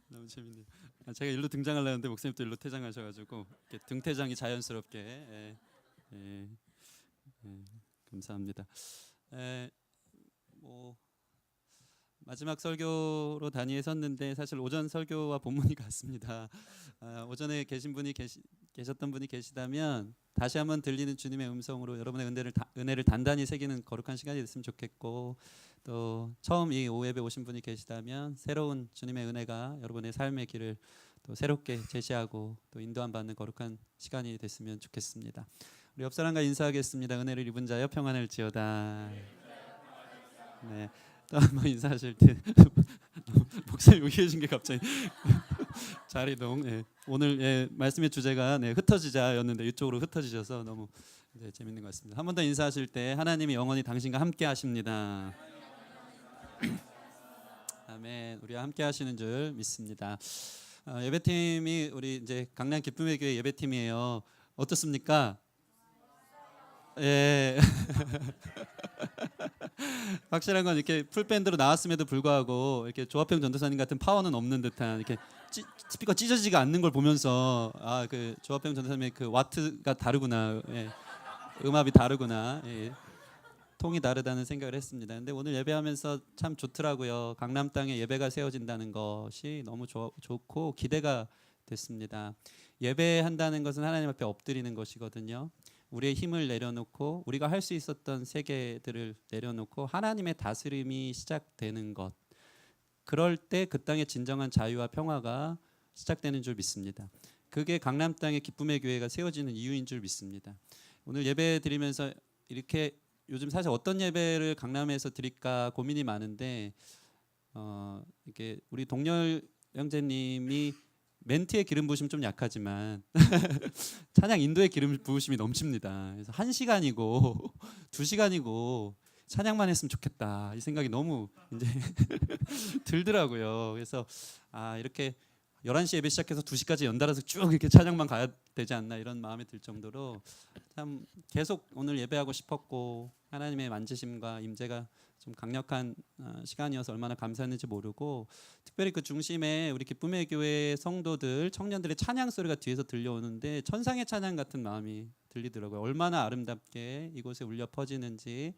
너무 재밌네요. 제가 일로 등장하려는데 목사님 또 일로 퇴장하셔가지고 이렇게 등퇴장이 자연스럽게 예, 예, 감사합니다. 에, 뭐 마지막 설교로 단위에 섰는데 사실 오전 설교와 본문이 같습니다. 오전에 계셨던 분이 계시다면 다시 한번 들리는 주님의 음성으로 여러분의 은혜를 단단히 새기는 거룩한 시간이 됐으면 좋겠고, 또 처음 이 오예배 오신 분이 계시다면 새로운 주님의 은혜가 여러분의 삶의 길을 또 새롭게 제시하고 또 인도함 받는 거룩한 시간이 됐으면 좋겠습니다. 우리 옆 사람과 인사하겠습니다. 은혜를 입은 자여 평안을지어다. 네. 또 한번 인사하실 때 목사님 여기 계신 게 갑자기 자리 이동. 예. 오늘 말씀의 주제가 흩어지자였는데 이쪽으로 흩어지셔서 너무 재밌는 것 같습니다. 한 번 더 인사하실 때 하나님이 영원히 당신과 함께 하십니다. 아멘. 우리와 함께 하시는 줄 믿습니다. 예배팀이 우리 이제 강남 기쁨의 교회 예배팀이에요. 어떻습니까? 예. 확실한 건 이렇게 풀밴드로 나왔음에도 불구하고 이렇게 조합형 전도사님 같은 파워는 없는 듯한, 이렇게 스피커 찢어지지가 않는 걸 보면서 그 조합형 전도사님의 그 와트가 다르구나, 예. 음압이 다르구나, 예. 통이 다르다는 생각을 했습니다. 근데 오늘 예배하면서 참 좋더라고요. 강남 땅에 예배가 세워진다는 것이 너무 좋고 기대가 됐습니다. 예배한다는 것은 하나님 앞에 엎드리는 것이거든요. 우리의 힘을 내려놓고 우리가 할 수 있었던 세계들을 내려놓고 하나님의 다스림이 시작되는 것, 그럴 때 그 땅의 진정한 자유와 평화가 시작되는 줄 믿습니다. 그게 강남 땅의 기쁨의 교회가 세워지는 이유인 줄 믿습니다. 오늘 예배 드리면서 이렇게 요즘 사실 어떤 예배를 강남에서 드릴까 고민이 많은데, 이렇게 우리 동열 형제님이 멘트의 기름 부으심 좀 약하지만 찬양 인도의 기름 부으심이 넘칩니다. 그래서 1시간이고 2시간이고 찬양만 했으면 좋겠다 이 생각이 너무 이제 들더라고요. 그래서 이렇게 11시 예배 시작해서 2시까지 연달아서 쭉 이렇게 찬양만 가야 되지 않나 이런 마음이 들 정도로 참 계속 오늘 예배하고 싶었고, 하나님의 만지심과 임재가 좀 강력한 시간이어서 얼마나 감사했는지 모르고, 특별히 그 중심에 우리 기쁨의 교회 성도들 청년들의 찬양 소리가 뒤에서 들려오는데 천상의 찬양 같은 마음이 들리더라고요. 얼마나 아름답게 이곳에 울려 퍼지는지,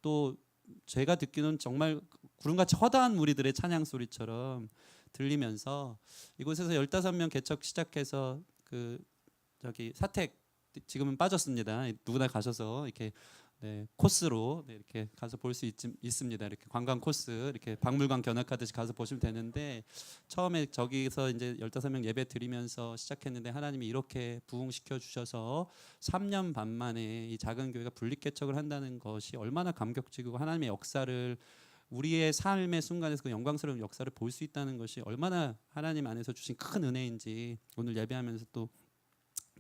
또 제가 듣기는 정말 구름같이 허다한 무리들의 찬양 소리처럼 들리면서, 이곳에서 15명 개척 시작해서 그 저기 사택 지금은 빠졌습니다. 누구나 가셔서 이렇게 코스로 이렇게 가서 볼 수 있습니다. 이렇게 관광 코스, 이렇게 박물관 견학하듯이 가서 보시면 되는데, 처음에 저기서 이제 15명 예배 드리면서 시작했는데 하나님이 이렇게 부흥시켜 주셔서 3년 반 만에 이 작은 교회가 분립 개척을 한다는 것이 얼마나 감격적이고, 하나님의 역사를 우리의 삶의 순간에서 그 영광스러운 역사를 볼 수 있다는 것이 얼마나 하나님 안에서 주신 큰 은혜인지 오늘 예배하면서 또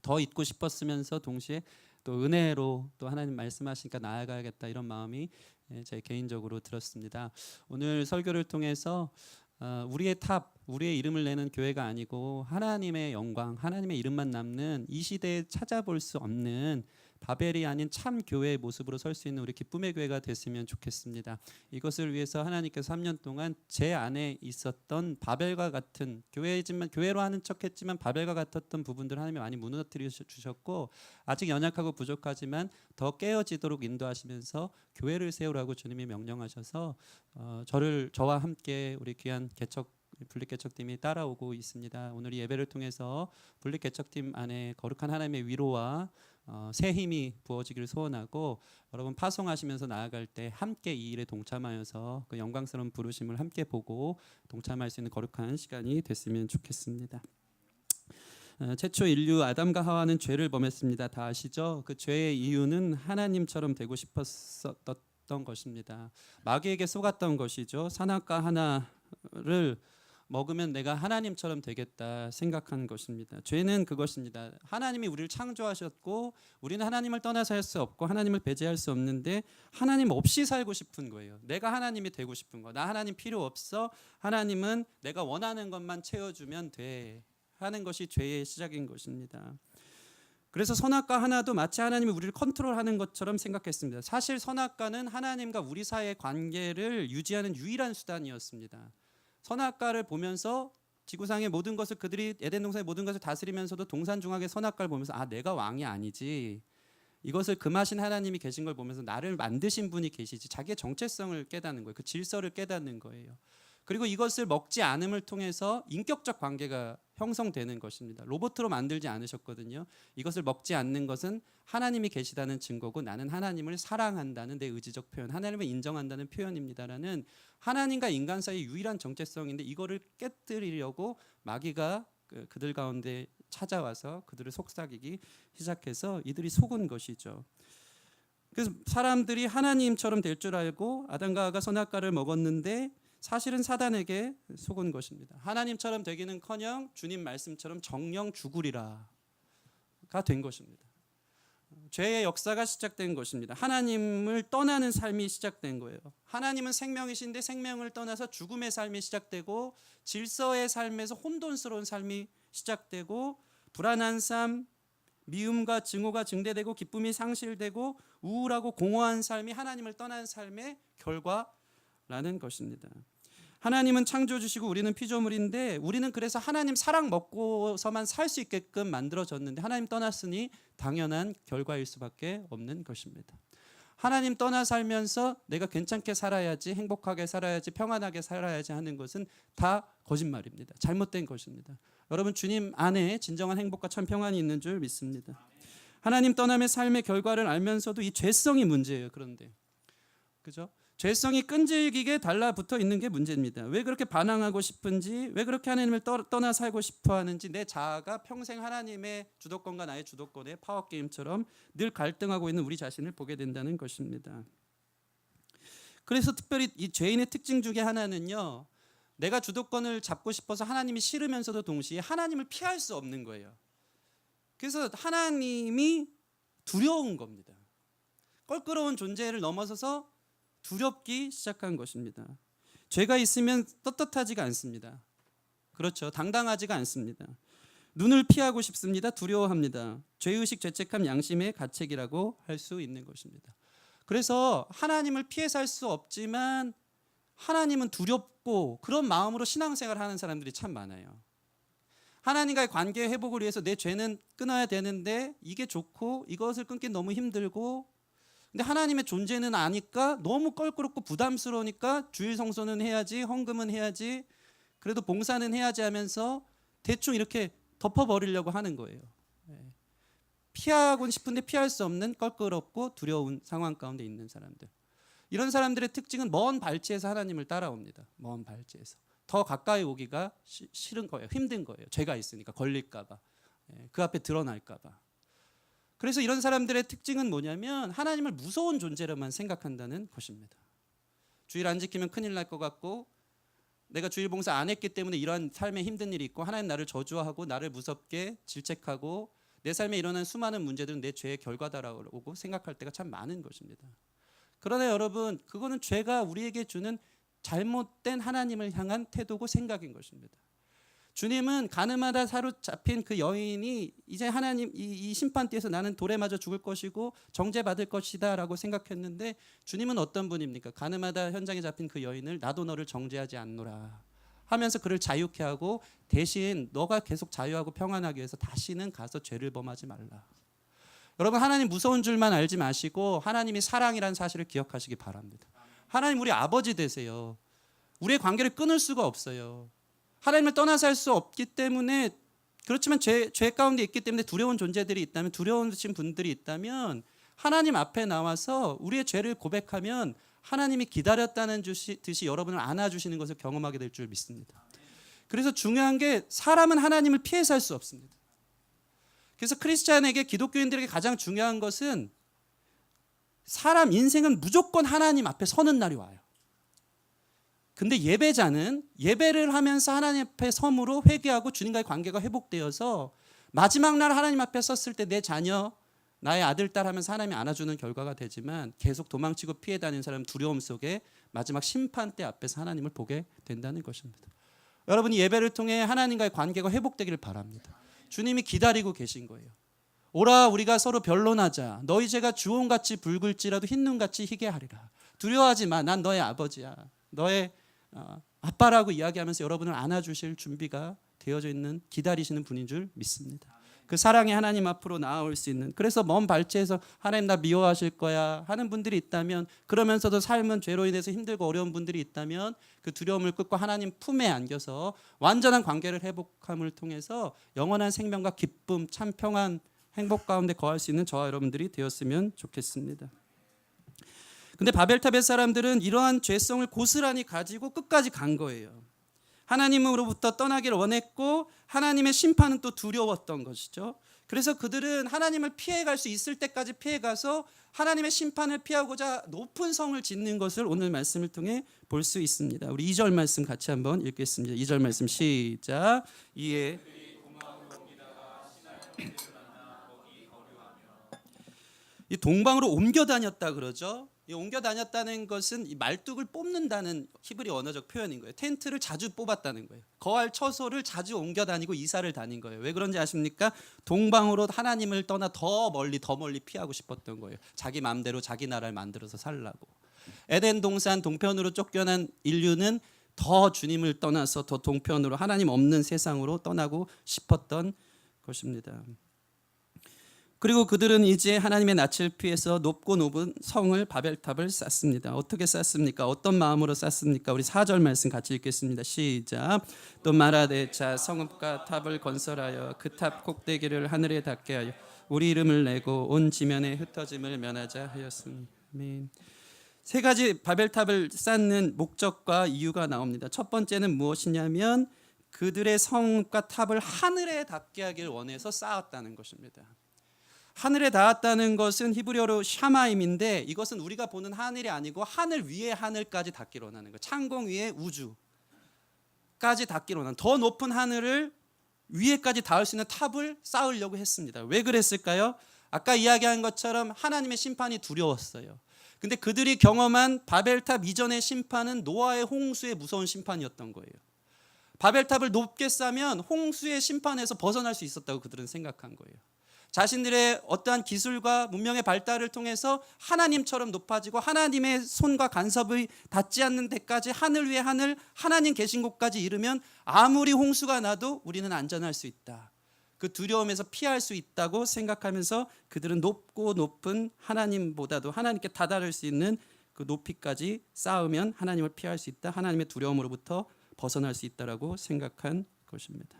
더 잊고 싶었으면서 동시에 또 은혜로 또 하나님 말씀하시니까 나아가야겠다 이런 마음이 제 개인적으로 들었습니다. 오늘 설교를 통해서 우리의 탑, 우리의 이름을 내는 교회가 아니고 하나님의 영광, 하나님의 이름만 남는 이 시대에 찾아볼 수 없는 바벨이 아닌 참 교회의 모습으로 설 수 있는 우리 기쁨의 교회가 됐으면 좋겠습니다. 이것을 위해서 하나님께서 3년 동안 제 안에 있었던 바벨과 같은, 교회지만 교회로 하는 척했지만 바벨과 같았던 부분들 하나님이 많이 무너뜨려 주셨고, 아직 연약하고 부족하지만 더 깨어지도록 인도하시면서 교회를 세우라고 주님이 명령하셔서 저와 함께 우리 귀한 분립개척팀이 따라오고 있습니다. 오늘 이 예배를 통해서 분립개척팀 안에 거룩한 하나님의 위로와 새 힘이 부어지기를 소원하고, 여러분 파송하시면서 나아갈 때 함께 이 일에 동참하여서 그 영광스러운 부르심을 함께 보고 동참할 수 있는 거룩한 시간이 됐으면 좋겠습니다. 최초 인류 아담과 하와는 죄를 범했습니다. 다 아시죠? 그 죄의 이유는 하나님처럼 되고 싶었던 것입니다. 마귀에게 속았던 것이죠. 선악과 하나를 먹으면 내가 하나님처럼 되겠다 생각한 것입니다. 죄는 그것입니다. 하나님이 우리를 창조하셨고 우리는 하나님을 떠나서 할 수 없고 하나님을 배제할 수 없는데 하나님 없이 살고 싶은 거예요. 내가 하나님이 되고 싶은 거. 나 하나님 필요 없어. 하나님은 내가 원하는 것만 채워주면 돼 하는 것이 죄의 시작인 것입니다. 그래서 선악과 하나도 마치 하나님이 우리를 컨트롤하는 것처럼 생각했습니다. 사실 선악과는 하나님과 우리 사이의 관계를 유지하는 유일한 수단이었습니다. 선악과를 보면서 지구상의 모든 것을 그들이 에덴 동산의 모든 것을 다스리면서도 동산중앙의 선악과를 보면서 내가 왕이 아니지. 이것을 금하신 하나님이 계신 걸 보면서 나를 만드신 분이 계시지. 자기의 정체성을 깨닫는 거예요. 그 질서를 깨닫는 거예요. 그리고 이것을 먹지 않음을 통해서 인격적 관계가 형성되는 것입니다. 로봇으로 만들지 않으셨거든요. 이것을 먹지 않는 것은 하나님이 계시다는 증거고 나는 하나님을 사랑한다는 내 의지적 표현, 하나님을 인정한다는 표현입니다라는 하나님과 인간 사이의 유일한 정체성인데 이거를 깨뜨리려고 마귀가 그들 가운데 찾아와서 그들을 속삭이기 시작해서 이들이 속은 것이죠. 그래서 사람들이 하나님처럼 될 줄 알고 아담과 하와가 선악과를 먹었는데 사실은 사단에게 속은 것입니다. 하나님처럼 되기는커녕 주님 말씀처럼 정령 죽으리라가 된 것입니다. 죄의 역사가 시작된 것입니다. 하나님을 떠나는 삶이 시작된 거예요. 하나님은 생명이신데 생명을 떠나서 죽음의 삶이 시작되고 질서의 삶에서 혼돈스러운 삶이 시작되고 불안한 삶, 미움과 증오가 증대되고 기쁨이 상실되고 우울하고 공허한 삶이 하나님을 떠난 삶의 결과라는 것입니다. 하나님은 창조주시고 우리는 피조물인데 우리는 그래서 하나님 사랑 먹고서만 살 수 있게끔 만들어졌는데 하나님 떠났으니 당연한 결과일 수밖에 없는 것입니다. 하나님 떠나 살면서 내가 괜찮게 살아야지, 행복하게 살아야지, 평안하게 살아야지 하는 것은 다 거짓말입니다. 잘못된 것입니다. 여러분 주님 안에 진정한 행복과 참 평안이 있는 줄 믿습니다. 하나님 떠남의 삶의 결과를 알면서도 이 죄성이 문제예요. 그런데 그죠? 죄성이 끈질기게 달라붙어 있는 게 문제입니다. 왜 그렇게 반항하고 싶은지, 왜 그렇게 하나님을 떠나 살고 싶어 하는지, 내 자아가 평생 하나님의 주도권과 나의 주도권의 파워게임처럼 늘 갈등하고 있는 우리 자신을 보게 된다는 것입니다. 그래서 특별히 이 죄인의 특징 중에 하나는요, 내가 주도권을 잡고 싶어서 하나님이 싫으면서도 동시에 하나님을 피할 수 없는 거예요. 그래서 하나님이 두려운 겁니다. 껄끄러운 존재를 넘어서서 두렵기 시작한 것입니다. 죄가 있으면 떳떳하지가 않습니다. 그렇죠. 당당하지가 않습니다. 눈을 피하고 싶습니다. 두려워합니다. 죄의식, 죄책감, 양심의 가책이라고 할 수 있는 것입니다. 그래서 하나님을 피해 살 수 없지만 하나님은 두렵고 그런 마음으로 신앙생활을 하는 사람들이 참 많아요. 하나님과의 관계 회복을 위해서 내 죄는 끊어야 되는데 이게 좋고 이것을 끊기 너무 힘들고 근데 하나님의 존재는 아니까 너무 껄끄럽고 부담스러우니까 주일 성소는 해야지, 헌금은 해야지, 그래도 봉사는 해야지 하면서 대충 이렇게 덮어버리려고 하는 거예요. 피하고 싶은데 피할 수 없는 껄끄럽고 두려운 상황 가운데 있는 사람들. 이런 사람들의 특징은 먼 발치에서 하나님을 따라옵니다. 먼 발치에서. 더 가까이 오기가 싫은 거예요. 힘든 거예요. 죄가 있으니까 걸릴까 봐. 그 앞에 드러날까 봐. 그래서 이런 사람들의 특징은 뭐냐면 하나님을 무서운 존재로만 생각한다는 것입니다. 주일 안 지키면 큰일 날 것 같고 내가 주일 봉사 안 했기 때문에 이러한 삶에 힘든 일이 있고 하나님 나를 저주하고 나를 무섭게 질책하고 내 삶에 일어난 수많은 문제들은 내 죄의 결과다라고 생각할 때가 참 많은 것입니다. 그러나 여러분 그거는 죄가 우리에게 주는 잘못된 하나님을 향한 태도고 생각인 것입니다. 주님은 가늠하다 사로잡힌 그 여인이 이제 하나님 이 심판대에서 나는 돌에 맞아 죽을 것이고 정죄받을 것이다 라고 생각했는데 주님은 어떤 분입니까? 가늠하다 현장에 잡힌 그 여인을 나도 너를 정죄하지 않노라 하면서 그를 자유케 하고 대신 너가 계속 자유하고 평안하기 위해서 다시는 가서 죄를 범하지 말라. 여러분 하나님 무서운 줄만 알지 마시고 하나님이 사랑이라는 사실을 기억하시기 바랍니다. 하나님 우리 아버지 되세요. 우리의 관계를 끊을 수가 없어요. 하나님을 떠나서 할 수 없기 때문에 그렇지만 죄 가운데 있기 때문에 두려운 존재들이 있다면 두려우신 분들이 있다면 하나님 앞에 나와서 우리의 죄를 고백하면 하나님이 기다렸다는 듯이 여러분을 안아주시는 것을 경험하게 될 줄 믿습니다. 그래서 중요한 게 사람은 하나님을 피해 살 수 없습니다. 그래서 크리스찬에게 기독교인들에게 가장 중요한 것은 사람 인생은 무조건 하나님 앞에 서는 날이 와요. 근데 예배자는 예배를 하면서 하나님 앞에 섬으로 회개하고 주님과의 관계가 회복되어서 마지막 날 하나님 앞에 섰을 때 내 자녀, 나의 아들, 딸 하면서 하나님이 안아주는 결과가 되지만 계속 도망치고 피해 다니는 사람은 두려움 속에 마지막 심판대 앞에서 하나님을 보게 된다는 것입니다. 여러분이 예배를 통해 하나님과의 관계가 회복되기를 바랍니다. 주님이 기다리고 계신 거예요. 오라 우리가 서로 변론하자. 너희 죄가 주홍같이 붉을지라도 흰눈같이 희게 하리라. 두려워하지 마. 난 너의 아버지야. 너의 아빠라고 이야기하면서 여러분을 안아주실 준비가 되어져 있는, 기다리시는 분인 줄 믿습니다. 그 사랑의 하나님 앞으로 나아올 수 있는, 그래서 먼 발치에서 하나님 나 미워하실 거야 하는 분들이 있다면, 그러면서도 삶은 죄로 인해서 힘들고 어려운 분들이 있다면 그 두려움을 끊고 하나님 품에 안겨서 완전한 관계를 회복함을 통해서 영원한 생명과 기쁨, 참 평안, 행복 가운데 거할 수 있는 저와 여러분들이 되었으면 좋겠습니다. 근데 바벨탑의 사람들은 이러한 죄성을 고스란히 가지고 끝까지 간 거예요. 하나님으로부터 떠나기를 원했고 하나님의 심판은 또 두려웠던 것이죠. 그래서 그들은 하나님을 피해갈 수 있을 때까지 피해가서 하나님의 심판을 피하고자 높은 성을 짓는 것을 오늘 말씀을 통해 볼 수 있습니다. 우리 2절 말씀 같이 한번 읽겠습니다. 2절 말씀 시작. 이에 이 동방으로 옮겨 다녔다 그러죠. 이 옮겨 다녔다는 것은 이 말뚝을 뽑는다는 히브리 언어적 표현인 거예요. 텐트를 자주 뽑았다는 거예요. 거할 처소를 자주 옮겨 다니고 이사를 다닌 거예요. 왜 그런지 아십니까? 동방으로 하나님을 떠나 더 멀리 피하고 싶었던 거예요. 자기 마음대로 자기 나라를 만들어서 살라고. 에덴 동산 동편으로 쫓겨난 인류는 더 주님을 떠나서 더 동편으로 하나님 없는 세상으로 떠나고 싶었던 것입니다. 그리고 그들은 이제 하나님의 낯을 피해서 높고 높은 성을 바벨탑을 쌓습니다. 어떻게 쌓습니까? 어떤 마음으로 쌓습니까? 우리 4절 말씀 같이 읽겠습니다. 시작. 또 말하되 자 성읍과 탑을 건설하여 그 탑 꼭대기를 하늘에 닿게 하여 우리 이름을 내고 온 지면에 흩어짐을 면하자 하였으니. 아멘. 세 가지 바벨탑을 쌓는 목적과 이유가 나옵니다. 첫 번째는 무엇이냐면 그들의 성읍과 탑을 하늘에 닿게 하길 원해서 쌓았다는 것입니다. 하늘에 닿았다는 것은 히브리어로 샤마임인데 이것은 우리가 보는 하늘이 아니고 하늘 위에 하늘까지 닿기를 원하는 거예요. 창공 위에 우주까지 닿기를 원하는, 더 높은 하늘을 위에까지 닿을 수 있는 탑을 쌓으려고 했습니다. 왜 그랬을까요? 아까 이야기한 것처럼 하나님의 심판이 두려웠어요. 근데 그들이 경험한 바벨탑 이전의 심판은 노아의 홍수의 무서운 심판이었던 거예요. 바벨탑을 높게 쌓으면 홍수의 심판에서 벗어날 수 있었다고 그들은 생각한 거예요. 자신들의 어떠한 기술과 문명의 발달을 통해서 하나님처럼 높아지고 하나님의 손과 간섭이 닿지 않는 데까지 하늘 위에 하늘, 하나님 계신 곳까지 이르면 아무리 홍수가 나도 우리는 안전할 수 있다. 그 두려움에서 피할 수 있다고 생각하면서 그들은 높고 높은 하나님보다도 하나님께 다다를 수 있는 그 높이까지 쌓으면 하나님을 피할 수 있다. 하나님의 두려움으로부터 벗어날 수 있다라고 생각한 것입니다.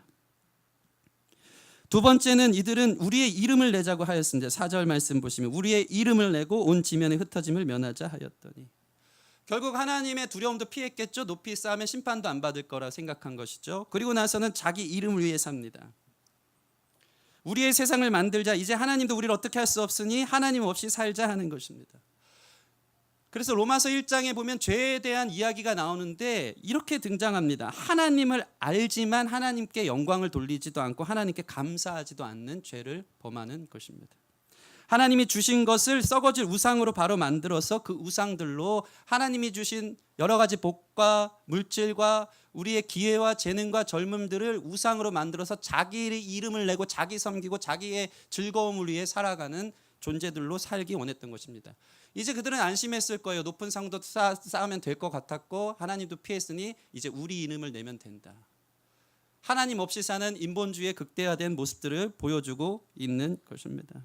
두 번째는 이들은 우리의 이름을 내자고 하였습니다. 4절 말씀 보시면 우리의 이름을 내고 온 지면에 흩어짐을 면하자 하였더니, 결국 하나님의 두려움도 피했겠죠. 높이 쌓으면 심판도 안 받을 거라 생각한 것이죠. 그리고 나서는 자기 이름을 위해 삽니다. 우리의 세상을 만들자. 이제 하나님도 우리를 어떻게 할 수 없으니 하나님 없이 살자 하는 것입니다. 그래서 로마서 1장에 보면 죄에 대한 이야기가 나오는데 이렇게 등장합니다. 하나님을 알지만 하나님께 영광을 돌리지도 않고 하나님께 감사하지도 않는 죄를 범하는 것입니다. 하나님이 주신 것을 썩어질 우상으로 바로 만들어서 그 우상들로 하나님이 주신 여러 가지 복과 물질과 우리의 기회와 재능과 젊음들을 우상으로 만들어서 자기의 이름을 내고 자기 섬기고 자기의 즐거움을 위해 살아가는 존재들로 살기 원했던 것입니다. 이제 그들은 안심했을 거예요. 높은 상도 쌓으면 될 것 같았고 하나님도 피했으니 이제 우리 이름을 내면 된다. 하나님 없이 사는 인본주의의 극대화된 모습들을 보여주고 있는 것입니다.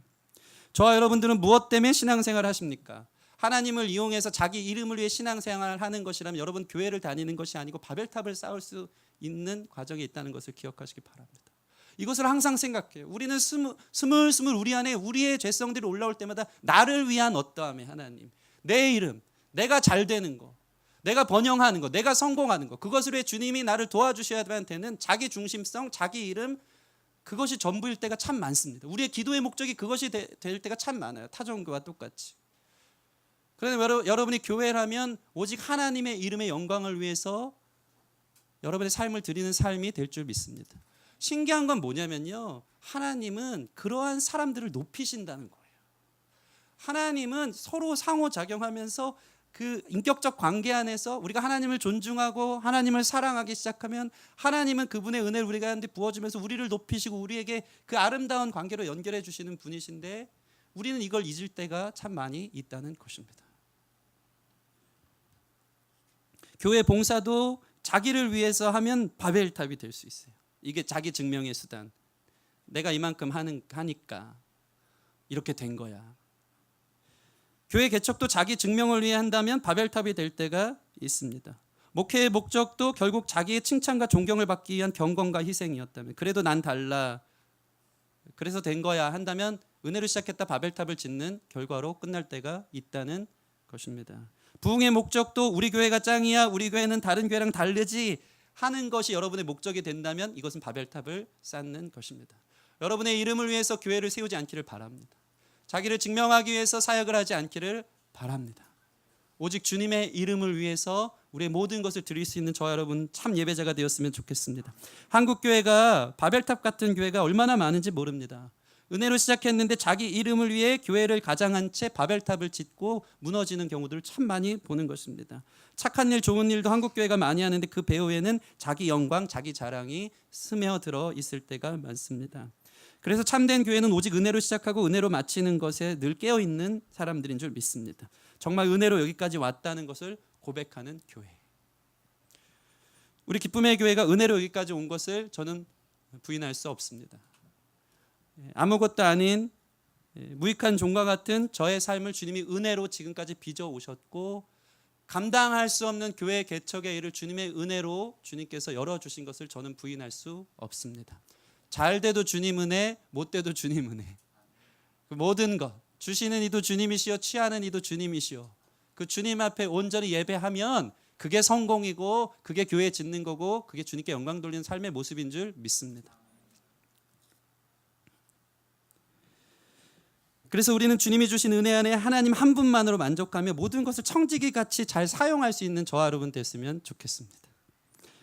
저와 여러분들은 무엇 때문에 신앙생활을 하십니까? 하나님을 이용해서 자기 이름을 위해 신앙생활을 하는 것이라면 여러분 교회를 다니는 것이 아니고 바벨탑을 쌓을 수 있는 과정에 있다는 것을 기억하시기 바랍니다. 이것을 항상 생각해요. 우리는 스물스물 우리 안에 우리의 죄성들이 올라올 때마다 나를 위한 어떠함의 하나님, 내 이름, 내가 잘 되는 거, 내가 번영하는 거, 내가 성공하는 거, 그것을 위해 주님이 나를 도와주셔야 되는 자기 중심성, 자기 이름, 그것이 전부일 때가 참 많습니다. 우리의 기도의 목적이 그것이 될 때가 참 많아요. 타종교와 똑같이. 그런데 여러분이 교회를 하면 오직 하나님의 이름의 영광을 위해서 여러분의 삶을 드리는 삶이 될 줄 믿습니다. 신기한 건 뭐냐면요, 하나님은 그러한 사람들을 높이신다는 거예요. 하나님은 서로 상호작용하면서 그 인격적 관계 안에서 우리가 하나님을 존중하고 하나님을 사랑하기 시작하면 하나님은 그분의 은혜를 우리가 한데 부어주면서 우리를 높이시고 우리에게 그 아름다운 관계로 연결해 주시는 분이신데 우리는 이걸 잊을 때가 참 많이 있다는 것입니다. 교회 봉사도 자기를 위해서 하면 바벨탑이 될 수 있어요. 이게 자기 증명의 수단. 내가 이만큼 하니까 이렇게 된 거야. 교회 개척도 자기 증명을 위해 한다면 바벨탑이 될 때가 있습니다. 목회의 목적도 결국 자기의 칭찬과 존경을 받기 위한 경건과 희생이었다면, 그래도 난 달라, 그래서 된 거야 한다면 은혜로 시작했다 바벨탑을 짓는 결과로 끝날 때가 있다는 것입니다. 부흥의 목적도 우리 교회가 짱이야, 우리 교회는 다른 교회랑 다르지 하는 것이 여러분의 목적이 된다면 이것은 바벨탑을 쌓는 것입니다. 여러분의 이름을 위해서 교회를 세우지 않기를 바랍니다. 자기를 증명하기 위해서 사역을 하지 않기를 바랍니다. 오직 주님의 이름을 위해서 우리의 모든 것을 드릴 수 있는 저와 여러분 참 예배자가 되었으면 좋겠습니다. 한국 교회가 바벨탑 같은 교회가 얼마나 많은지 모릅니다. 은혜로 시작했는데 자기 이름을 위해 교회를 가장한 채 바벨탑을 짓고 무너지는 경우들을 참 많이 보는 것입니다. 착한 일, 좋은 일도 한국 교회가 많이 하는데 그 배후에는 자기 영광, 자기 자랑이 스며들어 있을 때가 많습니다. 그래서 참된 교회는 오직 은혜로 시작하고 은혜로 마치는 것에 늘 깨어있는 사람들인 줄 믿습니다. 정말 은혜로 여기까지 왔다는 것을 고백하는 교회. 우리 기쁨의 교회가 은혜로 여기까지 온 것을 저는 부인할 수 없습니다. 아무것도 아닌 무익한 종과 같은 저의 삶을 주님이 은혜로 지금까지 빚어 오셨고 감당할 수 없는 교회 개척의 일을 주님의 은혜로 주님께서 열어주신 것을 저는 부인할 수 없습니다. 잘 돼도 주님 은혜, 못 돼도 주님 은혜. 그 모든 것 주시는 이도 주님이시여 취하는 이도 주님이시여. 그 주님 앞에 온전히 예배하면 그게 성공이고 그게 교회 짓는 거고 그게 주님께 영광 돌리는 삶의 모습인 줄 믿습니다. 그래서 우리는 주님이 주신 은혜 안에 하나님 한 분만으로 만족하며 모든 것을 청지기 같이 잘 사용할 수 있는 저와 여러분 됐으면 좋겠습니다.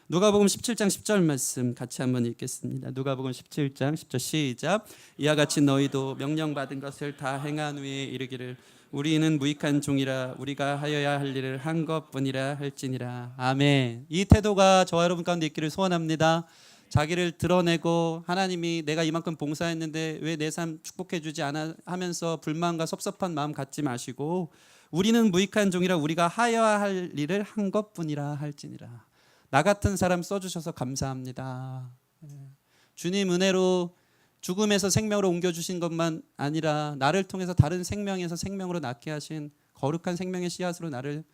누가복음 17장 10절 말씀 같이 한번 읽겠습니다. 누가복음 17장 10절 시작. 이와 같이 너희도 명령받은 것을 다 행한 후에 이르기를 우리는 무익한 종이라 우리가 하여야 할 일을 한 것뿐이라 할지니라. 아멘. 이 태도가 저와 여러분 가운데 있기를 소원합니다. 자기를 드러내고 하나님이 내가 이만큼 봉사했는데 왜 내 삶 축복해 주지 않아 하면서 불만과 섭섭한 마음 갖지 마시고 우리는 무익한 종이라 우리가 하여야 할 일을 한 것뿐이라 할지니라. 나 같은 사람 써주셔서 감사합니다. 주님 은혜로 죽음에서 생명으로 옮겨주신 것만 아니라 나를 통해서 다른 생명에서 생명으로 낳게 하신 거룩한 생명의 씨앗으로 나를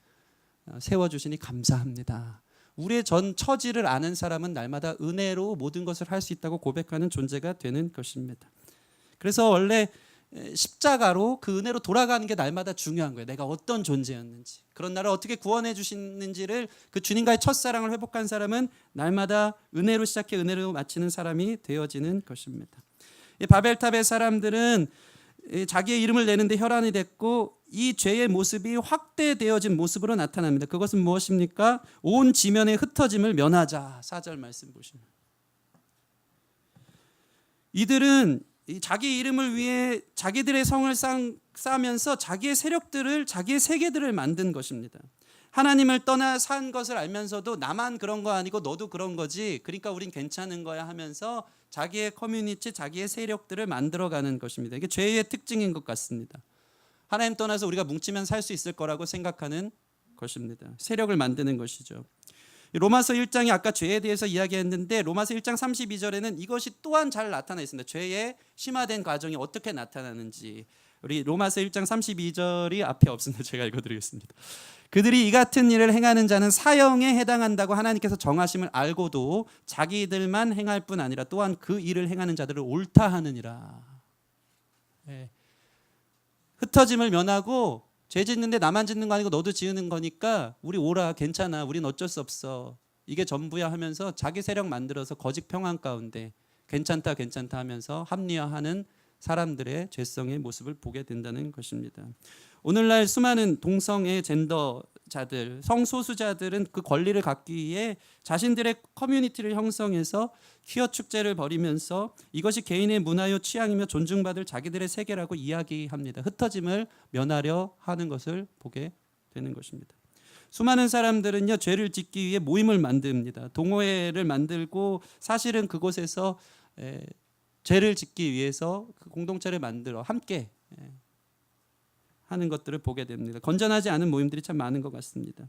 세워주시니 감사합니다. 우리의 전 처지를 아는 사람은 날마다 은혜로 모든 것을 할 수 있다고 고백하는 존재가 되는 것입니다. 그래서 원래 십자가로 그 은혜로 돌아가는 게 날마다 중요한 거예요. 내가 어떤 존재였는지, 그런 나를 어떻게 구원해 주시는지를 그 주님과의 첫사랑을 회복한 사람은 날마다 은혜로 시작해 은혜로 마치는 사람이 되어지는 것입니다. 이 바벨탑의 사람들은 자기의 이름을 내는데 혈안이 됐고 이 죄의 모습이 확대되어진 모습으로 나타납니다. 그것은 무엇입니까? 온 지면의 흩어짐을 면하자. 4절 말씀 보시면 이들은 자기 이름을 위해 자기들의 성을 쌓으면서 자기의 세력들을, 자기의 세계들을 만든 것입니다. 하나님을 떠나 산 것을 알면서도 나만 그런 거 아니고 너도 그런 거지, 그러니까 우린 괜찮은 거야 하면서 자기의 커뮤니티, 자기의 세력들을 만들어가는 것입니다. 이게 죄의 특징인 것 같습니다. 하나님 떠나서 우리가 뭉치면 살 수 있을 거라고 생각하는 것입니다. 세력을 만드는 것이죠. 로마서 1장이 아까 죄에 대해서 이야기했는데 로마서 1장 32절에는 이것이 또한 잘 나타나 있습니다. 죄의 심화된 과정이 어떻게 나타나는지. 우리 로마서 1장 32절이 앞에 없습니다. 제가 읽어드리겠습니다. 그들이 이 같은 일을 행하는 자는 사형에 해당한다고 하나님께서 정하심을 알고도 자기들만 행할 뿐 아니라 또한 그 일을 행하는 자들을 옳다 하느니라. 네. 흩어짐을 면하고 죄 짓는데 나만 짓는 거 아니고 너도 지으는 거니까 우리 오라, 괜찮아, 우린 어쩔 수 없어, 이게 전부야 하면서 자기 세력 만들어서 거짓 평안 가운데 괜찮다 괜찮다 하면서 합리화하는 사람들의 죄성의 모습을 보게 된다는 것입니다. 오늘날 수많은 동성애 젠더자들, 성소수자들은 그 권리를 갖기 위해 자신들의 커뮤니티를 형성해서 퀴어 축제를 벌이면서 이것이 개인의 문화요 취향이며 존중받을 자기들의 세계라고 이야기합니다. 흩어짐을 면하려 하는 것을 보게 되는 것입니다. 수많은 사람들은요 죄를 짓기 위해 모임을 만듭니다. 동호회를 만들고 사실은 그곳에서 죄를 짓기 위해서 그 공동체를 만들어 함께 하는 것들을 보게 됩니다. 건전하지 않은 모임들이 참 많은 것 같습니다.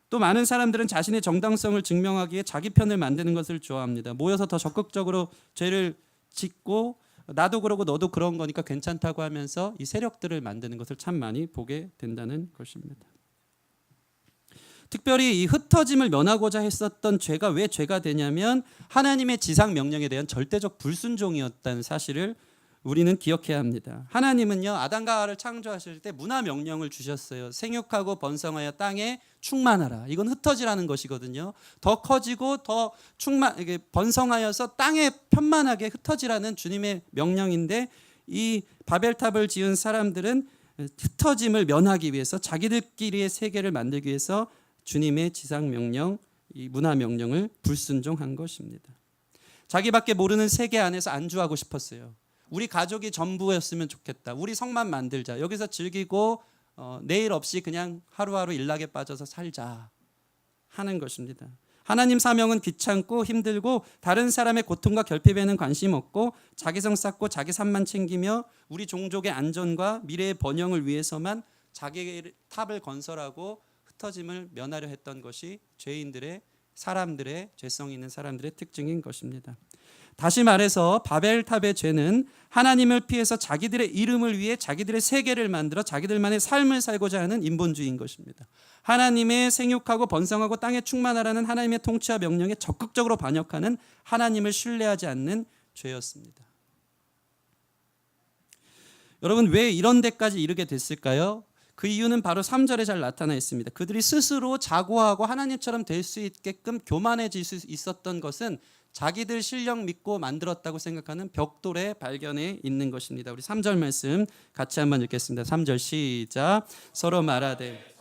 또 많은 사람들은 자신의 정당성을 증명하기 위해 자기 편을 만드는 것을 좋아합니다. 모여서 더 적극적으로 죄를 짓고 나도 그러고 너도 그런 거니까 괜찮다고 하면서 이 세력들을 만드는 것을 참 많이 보게 된다는 것입니다. 특별히 이 흩어짐을 면하고자 했었던 죄가 왜 죄가 되냐면 하나님의 지상 명령에 대한 절대적 불순종이었다는 사실을 우리는 기억해야 합니다. 하나님은요 아담과 하와를 창조하실 때 문화 명령을 주셨어요. 생육하고 번성하여 땅에 충만하라. 이건 흩어지라는 것이거든요. 더 커지고 더 번성하여서 땅에 편만하게 흩어지라는 주님의 명령인데 이 바벨탑을 지은 사람들은 흩어짐을 면하기 위해서 자기들끼리의 세계를 만들기 위해서 주님의 지상 명령, 이 문화 명령을 불순종한 것입니다. 자기밖에 모르는 세계 안에서 안주하고 싶었어요. 우리 가족이 전부였으면 좋겠다. 우리 성만 만들자. 여기서 즐기고 내일 없이 그냥 하루하루 일락에 빠져서 살자 하는 것입니다. 하나님 사명은 귀찮고 힘들고 다른 사람의 고통과 결핍에는 관심 없고 자기성 쌓고 자기 삶만 챙기며 우리 종족의 안전과 미래의 번영을 위해서만 자기 탑을 건설하고 흩어짐을 면하려 했던 것이 죄인들의 사람들의 죄성 있는 사람들의 특징인 것입니다. 다시 말해서 바벨탑의 죄는 하나님을 피해서 자기들의 이름을 위해 자기들의 세계를 만들어 자기들만의 삶을 살고자 하는 인본주의인 것입니다. 하나님의 생육하고 번성하고 땅에 충만하라는 하나님의 통치와 명령에 적극적으로 반역하는 하나님을 신뢰하지 않는 죄였습니다. 여러분 왜 이런 데까지 이르게 됐을까요? 그 이유는 바로 3절에 잘 나타나 있습니다. 그들이 스스로 자고하고 하나님처럼 될 수 있게끔 교만해질 수 있었던 것은 자기들 실력 믿고 만들었다고 생각하는 벽돌의 발견에 있는 것입니다. 우리 3절 말씀 같이 한번 읽겠습니다. 3절 시작. 서로 말하되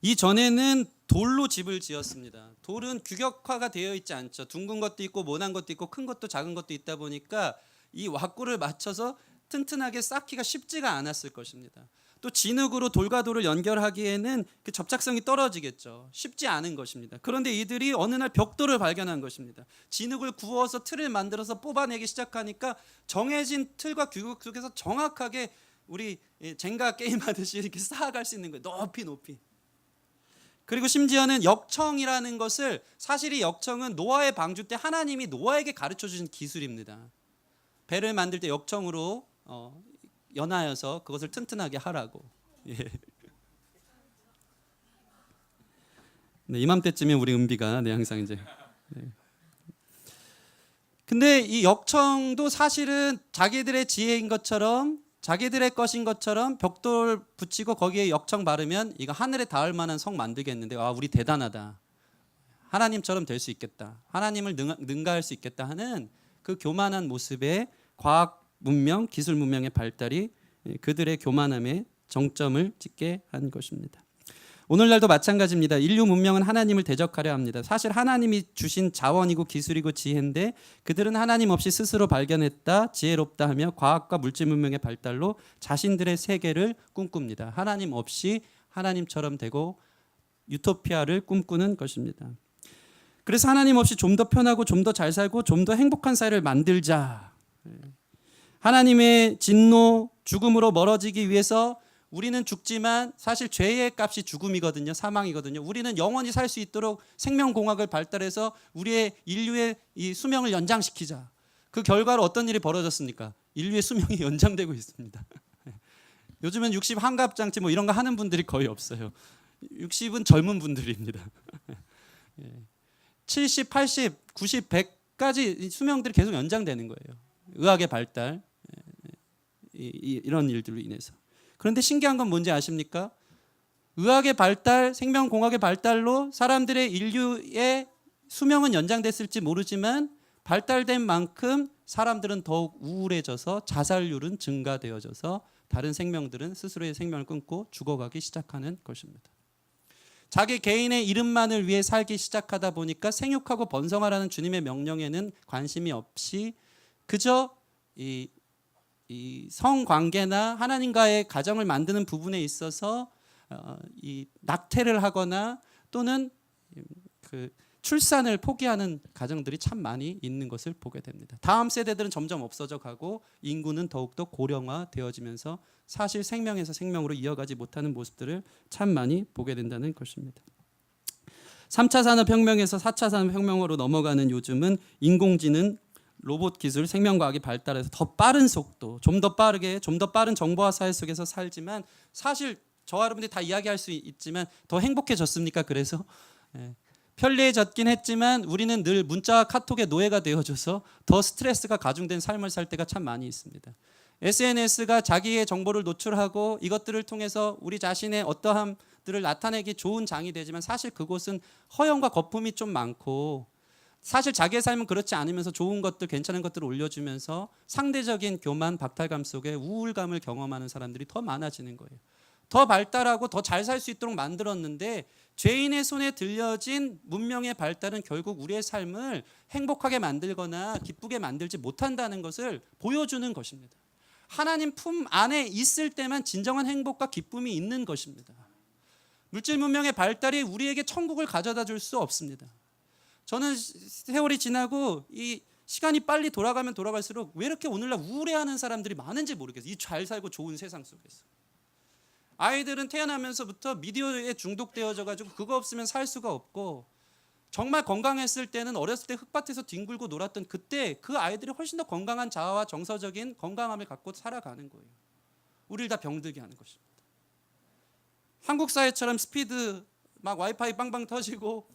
이 전에는 돌로 집을 지었습니다. 돌은 규격화가 되어 있지 않죠. 둥근 것도 있고 모난 것도 있고 큰 것도 작은 것도 있다 보니까 이 왁구를 맞춰서 튼튼하게 쌓기가 쉽지가 않았을 것입니다. 또 진흙으로 돌과 돌을 연결하기에는 그 접착성이 떨어지겠죠. 쉽지 않은 것입니다. 그런데 이들이 어느 날 벽돌을 발견한 것입니다. 진흙을 구워서 틀을 만들어서 뽑아내기 시작하니까 정해진 틀과 규격 속에서 정확하게 우리 젠가 게임하듯이 이렇게 쌓아갈 수 있는 거예요. 높이. 그리고 심지어는 역청이라는 것을 사실 이 역청은 노아의 방주 때 하나님이 노아에게 가르쳐 주신 기술입니다. 배를 만들 때 역청으로 연하여서 그것을 튼튼하게 하라고. 예. 네, 이맘때쯤에 우리 은비가 항상 이제. 네. 근데 이 역청도 사실은 자기들의 지혜인 것처럼 자기들의 것인 것처럼 벽돌 붙이고 거기에 역청 바르면 이거 하늘에 닿을 만한 성 만들겠는데 우리 대단하다. 하나님처럼 될 수 있겠다. 하나님을 능가할 수 있겠다 하는 그 교만한 모습에 과학 문명, 기술 문명의 발달이 그들의 교만함에 정점을 찍게 한 것입니다. 오늘날도 마찬가지입니다. 인류 문명은 하나님을 대적하려 합니다. 사실 하나님이 주신 자원이고 기술이고 지혜인데 그들은 하나님 없이 스스로 발견했다, 지혜롭다 하며 과학과 물질 문명의 발달로 자신들의 세계를 꿈꿉니다. 하나님 없이 하나님처럼 되고 유토피아를 꿈꾸는 것입니다. 그래서 하나님 없이 좀 더 편하고 좀 더 잘 살고 좀 더 행복한 사회를 만들자. 하나님의 진노, 죽음으로 멀어지기 위해서 우리는 죽지만 사실 죄의 값이 죽음이거든요. 사망이거든요. 우리는 영원히 살 수 있도록 생명공학을 발달해서 우리의 인류의 이 수명을 연장시키자. 그 결과로 어떤 일이 벌어졌습니까? 인류의 수명이 연장되고 있습니다. 요즘은 60 환갑장치 뭐 이런 거 하는 분들이 거의 없어요. 60은 젊은 분들입니다. 70, 80, 90, 100까지 수명들이 계속 연장되는 거예요. 의학의 발달, 이런 일들로 인해서. 그런데 신기한 건 뭔지 아십니까? 의학의 발달, 생명공학의 발달로 사람들의 인류의 수명은 연장됐을지 모르지만 발달된 만큼 사람들은 더욱 우울해져서 자살률은 증가되어져서 다른 생명들은 스스로의 생명을 끊고 죽어가기 시작하는 것입니다. 자기 개인의 이름만을 위해 살기 시작하다 보니까 생육하고 번성하라는 주님의 명령에는 관심이 없이 그저 이 성관계나 하나님과의 가정을 만드는 부분에 있어서 이 낙태를 하거나 또는 그 출산을 포기하는 가정들이 참 많이 있는 것을 보게 됩니다. 다음 세대들은 점점 없어져 가고 인구는 더욱더 고령화되어지면서 사실 생명에서 생명으로 이어가지 못하는 모습들을 참 많이 보게 된다는 것입니다. 3차 산업혁명에서 4차 산업혁명으로 넘어가는 요즘은 인공지능, 로봇 기술, 생명과학이 발달해서 더 빠른 속도, 좀 더 빠르게, 좀 더 빠른 정보화 사회 속에서 살지만 사실 저와 여러분들이 다 이야기할 수 있지만 더 행복해졌습니까? 그래서 편리해졌긴 했지만 우리는 늘 문자와 카톡의 노예가 되어줘서 더 스트레스가 가중된 삶을 살 때가 참 많이 있습니다. SNS가 자기의 정보를 노출하고 이것들을 통해서 우리 자신의 어떠함들을 나타내기 좋은 장이 되지만 사실 그곳은 허영과 거품이 좀 많고 사실 자기의 삶은 그렇지 않으면서 좋은 것들, 괜찮은 것들을 올려주면서 상대적인 교만, 박탈감 속에 우울감을 경험하는 사람들이 더 많아지는 거예요. 더 발달하고 더 잘 살 수 있도록 만들었는데 죄인의 손에 들려진 문명의 발달은 결국 우리의 삶을 행복하게 만들거나 기쁘게 만들지 못한다는 것을 보여주는 것입니다. 하나님 품 안에 있을 때만 진정한 행복과 기쁨이 있는 것입니다. 물질 문명의 발달이 우리에게 천국을 가져다 줄 수 없습니다. 저는 세월이 지나고 이 시간이 빨리 돌아가면 돌아갈수록 왜 이렇게 오늘날 우울해하는 사람들이 많은지 모르겠어요. 이 잘 살고 좋은 세상 속에서. 아이들은 태어나면서부터 미디어에 중독되어져 가지고 그거 없으면 살 수가 없고 정말 건강했을 때는 어렸을 때 흙밭에서 뒹굴고 놀았던 그때 그 아이들이 훨씬 더 건강한 자아와 정서적인 건강함을 갖고 살아가는 거예요. 우리를 다 병들게 하는 것입니다. 한국 사회처럼 스피드 막 와이파이 빵빵 터지고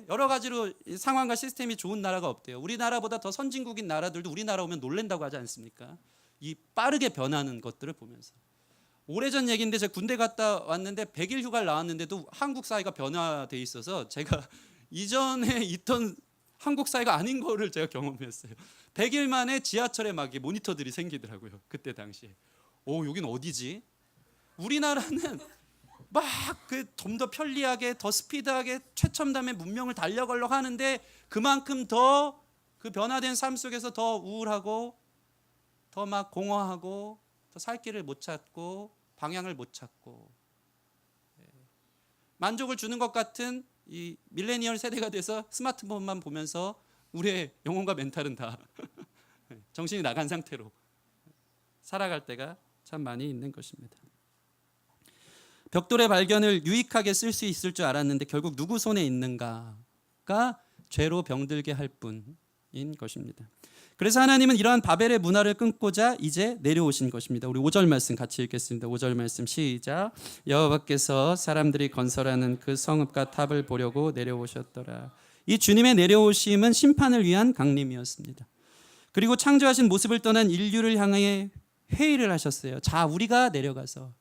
여러 가지로 상황과 시스템이 좋은 나라가 없대요. 우리나라보다 더 선진국인 나라들도 우리나라 오면 놀랜다고 하지 않습니까? 이 빠르게 변하는 것들을 보면서. 오래전 얘기인데 제가 군대 갔다 왔는데 100일 휴가를 나왔는데도 한국 사회가 변화돼 있어서 제가 이전에 있던 한국 사회가 아닌 거를 제가 경험했어요. 100일 만에 지하철에 막 모니터들이 생기더라고요. 그때 당시에. 여긴 어디지? 우리나라는 막 좀 더 편리하게 더 스피드하게 최첨단의 문명을 달려가려고 하는데 그만큼 더 그 변화된 삶 속에서 더 우울하고 더 막 공허하고 더 살 길을 못 찾고 방향을 못 찾고 만족을 주는 것 같은 이 밀레니얼 세대가 돼서 스마트폰만 보면서 우리의 영혼과 멘탈은 다 정신이 나간 상태로 살아갈 때가 참 많이 있는 것입니다. 벽돌의 발견을 유익하게 쓸 수 있을 줄 알았는데 결국 누구 손에 있는가가 죄로 병들게 할 뿐인 것입니다. 그래서 하나님은 이러한 바벨의 문화를 끊고자 이제 내려오신 것입니다. 우리 5절 말씀 같이 읽겠습니다. 5절 말씀 시작. 여호와께서 사람들이 건설하는 그 성읍과 탑을 보려고 내려오셨더라. 이 주님의 내려오심은 심판을 위한 강림이었습니다. 그리고 창조하신 모습을 떠난 인류를 향해 회의를 하셨어요. 자, 우리가 내려가서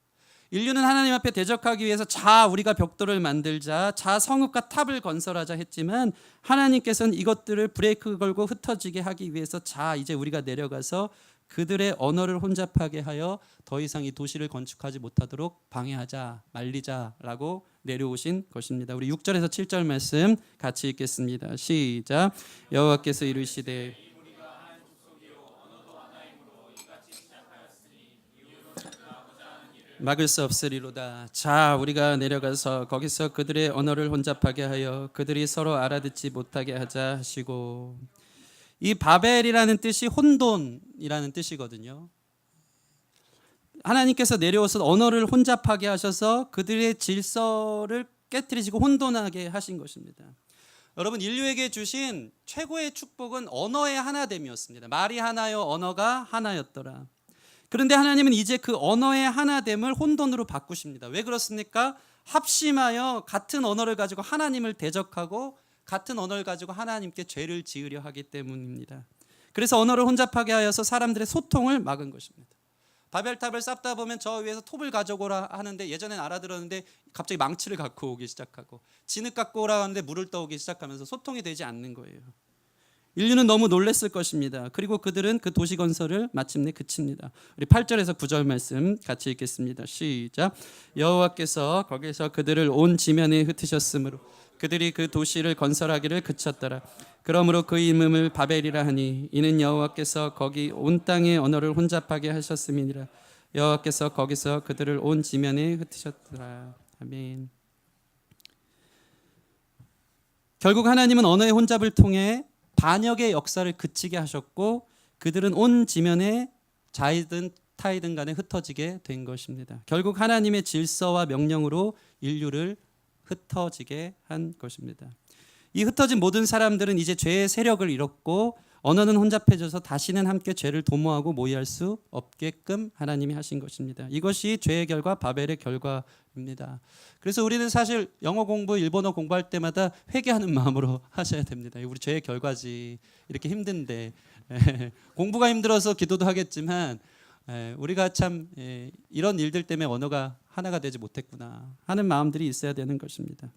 인류는 하나님 앞에 대적하기 위해서 자 우리가 벽돌을 만들자, 자 성읍과 탑을 건설하자 했지만 하나님께서는 이것들을 브레이크 걸고 흩어지게 하기 위해서 자 이제 우리가 내려가서 그들의 언어를 혼잡하게 하여 더 이상 이 도시를 건축하지 못하도록 방해하자, 말리자라고 내려오신 것입니다. 우리 6절에서 7절 말씀 같이 읽겠습니다. 시작. 여호와께서 이르시되 막을 수 없으리로다. 자 우리가 내려가서 거기서 그들의 언어를 혼잡하게 하여 그들이 서로 알아듣지 못하게 하자 하시고, 이 바벨이라는 뜻이 혼돈이라는 뜻이거든요. 하나님께서 내려오셔서 언어를 혼잡하게 하셔서 그들의 질서를 깨트리시고 혼돈하게 하신 것입니다. 여러분, 인류에게 주신 최고의 축복은 언어의 하나됨이었습니다. 말이 하나요 언어가 하나였더라. 그런데 하나님은 이제 그 언어의 하나됨을 혼돈으로 바꾸십니다. 왜 그렇습니까? 합심하여 같은 언어를 가지고 하나님을 대적하고 같은 언어를 가지고 하나님께 죄를 지으려 하기 때문입니다. 그래서 언어를 혼잡하게 하여서 사람들의 소통을 막은 것입니다. 바벨탑을 쌓다 보면 저 위에서 톱을 가져오라 하는데 예전엔 알아들었는데 갑자기 망치를 갖고 오기 시작하고, 진흙 갖고 오라 하는데 물을 떠오기 시작하면서 소통이 되지 않는 거예요. 인류는 너무 놀랐을 것입니다. 그리고 그들은 그 도시 건설을 마침내 그칩니다. 우리 8절에서 9절 말씀 같이 읽겠습니다. 시작. 여호와께서 거기서 그들을 온 지면에 흩으셨으므로 그들이 그 도시를 건설하기를 그쳤더라. 그러므로 그 이름을 바벨이라 하니 이는 여호와께서 거기 온 땅의 언어를 혼잡하게 하셨음이니라. 여호와께서 거기서 그들을 온 지면에 흩으셨더라. 아멘. 결국 하나님은 언어의 혼잡을 통해 반역의 역사를 그치게 하셨고 그들은 온 지면에 자이든 타이든 간에 흩어지게 된 것입니다. 결국 하나님의 질서와 명령으로 인류를 흩어지게 한 것입니다. 이 흩어진 모든 사람들은 이제 죄의 세력을 잃었고 언어는 혼잡해져서 다시는 함께 죄를 도모하고 모의할 수 없게끔 하나님이 하신 것입니다. 이것이 죄의 결과, 바벨의 결과입니다. 그래서 우리는 사실 영어 공부, 일본어 공부할 때마다 회개하는 마음으로 하셔야 됩니다. 우리 죄의 결과지. 이렇게 힘든데 공부가 힘들어서 기도도 하겠지만 우리가 참 이런 일들 때문에 언어가 하나가 되지 못했구나 하는 마음들이 있어야 되는 것입니다.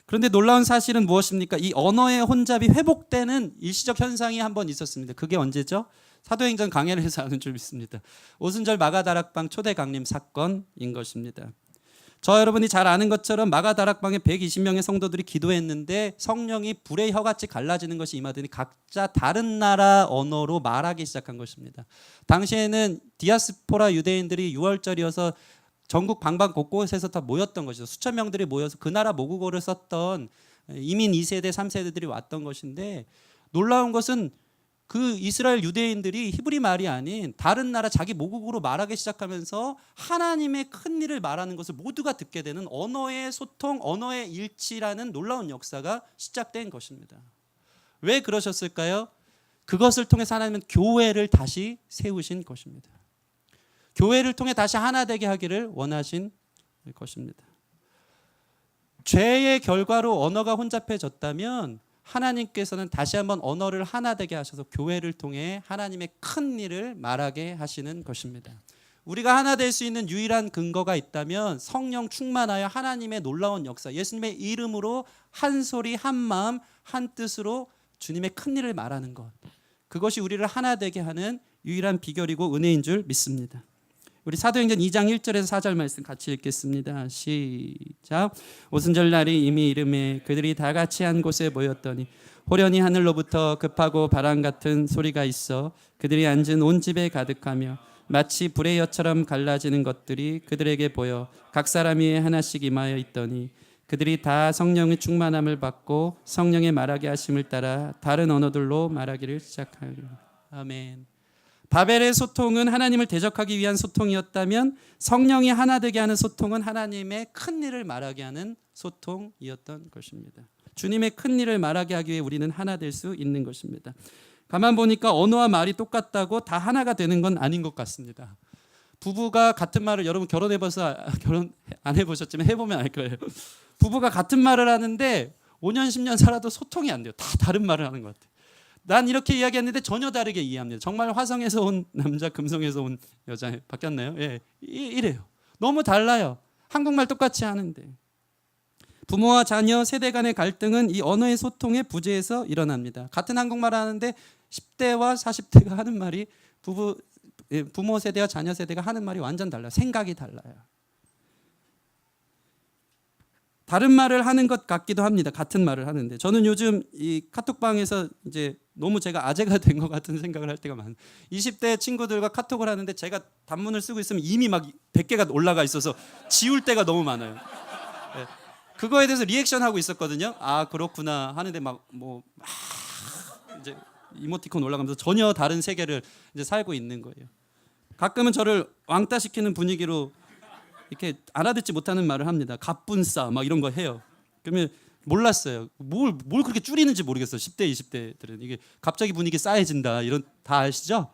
그런데 놀라운 사실은 무엇입니까? 이 언어의 혼잡이 회복되는 일시적 현상이 한번 있었습니다. 그게 언제죠? 사도행전 강해를 해서 아는 줄 믿습니다. 오순절 마가다락방 초대 강림 사건인 것입니다. 저 여러분이 잘 아는 것처럼 마가다락방에 120명의 성도들이 기도했는데 성령이 불의 혀같이 갈라지는 것이 임하더니 각자 다른 나라 언어로 말하기 시작한 것입니다. 당시에는 디아스포라 유대인들이 6월절이어서 전국 방방 곳곳에서 다 모였던 것이죠. 수천 명들이 모여서 그 나라 모국어를 썼던 이민 2세대, 3세대들이 왔던 것인데 놀라운 것은 그 이스라엘 유대인들이 히브리 말이 아닌 다른 나라 자기 모국어로 말하기 시작하면서 하나님의 큰 일을 말하는 것을 모두가 듣게 되는 언어의 소통, 언어의 일치라는 놀라운 역사가 시작된 것입니다. 왜 그러셨을까요? 그것을 통해서 하나님은 교회를 다시 세우신 것입니다. 교회를 통해 다시 하나 되게 하기를 원하신 것입니다. 죄의 결과로 언어가 혼잡해졌다면 하나님께서는 다시 한번 언어를 하나 되게 하셔서 교회를 통해 하나님의 큰 일을 말하게 하시는 것입니다. 우리가 하나 될 수 있는 유일한 근거가 있다면 성령 충만하여 하나님의 놀라운 역사, 예수님의 이름으로 한 소리 한 마음 한 뜻으로 주님의 큰 일을 말하는 것, 그것이 우리를 하나 되게 하는 유일한 비결이고 은혜인 줄 믿습니다. 우리 사도행전 2장 1절에서 4절 말씀 같이 읽겠습니다. 시작. 오순절 날이 이미 이르매 그들이 다 같이 한 곳에 모였더니 호련히 하늘로부터 급하고 바람 같은 소리가 있어 그들이 앉은 온 집에 가득하며 마치 불의 혀처럼 갈라지는 것들이 그들에게 보여 각 사람 위에 하나씩 임하여 있더니 그들이 다 성령의 충만함을 받고 성령의 말하게 하심을 따라 다른 언어들로 말하기를 시작하리라. 아멘. 바벨의 소통은 하나님을 대적하기 위한 소통이었다면 성령이 하나 되게 하는 소통은 하나님의 큰 일을 말하게 하는 소통이었던 것입니다. 주님의 큰 일을 말하게 하기 위해 우리는 하나 될 수 있는 것입니다. 가만 보니까 언어와 말이 똑같다고 다 하나가 되는 건 아닌 것 같습니다. 부부가 같은 말을, 여러분 결혼해봐서 결혼 안 해보셨지만 해보면 알 거예요. 부부가 같은 말을 하는데 5년 10년 살아도 소통이 안 돼요. 다 다른 말을 하는 것 같아요. 난 이렇게 이야기했는데 전혀 다르게 이해합니다. 정말 화성에서 온 남자, 금성에서 온 여자 바뀌었나요? 예, 이래요. 너무 달라요. 한국말 똑같이 하는데. 부모와 자녀 세대 간의 갈등은 이 언어의 소통의 부재에서 일어납니다. 같은 한국말 하는데 10대와 40대가 하는 말이 부모 세대와 자녀 세대가 하는 말이 완전 달라요. 생각이 달라요. 다른 말을 하는 것 같기도 합니다. 같은 말을 하는데 저는 요즘 이 카톡방에서 이제 너무 제가 아재가 된 것 같은 생각을 할 때가 많아요. 20대 친구들과 카톡을 하는데 제가 단문을 쓰고 있으면 이미 막 100개가 올라가 있어서 지울 때가 너무 많아요. 네. 그거에 대해서 리액션하고 있었거든요. 아 그렇구나 하는데 막 이제 이모티콘 올라가면서 전혀 다른 세계를 이제 살고 있는 거예요. 가끔은 저를 왕따시키는 분위기로 이렇게 알아듣지 못하는 말을 합니다. 갑분싸 막 이런 거 해요. 그러면 몰랐어요. 뭘 그렇게 줄이는지 모르겠어요. 10대, 20대들은 이게 갑자기 분위기 싸해진다 이런 다 아시죠?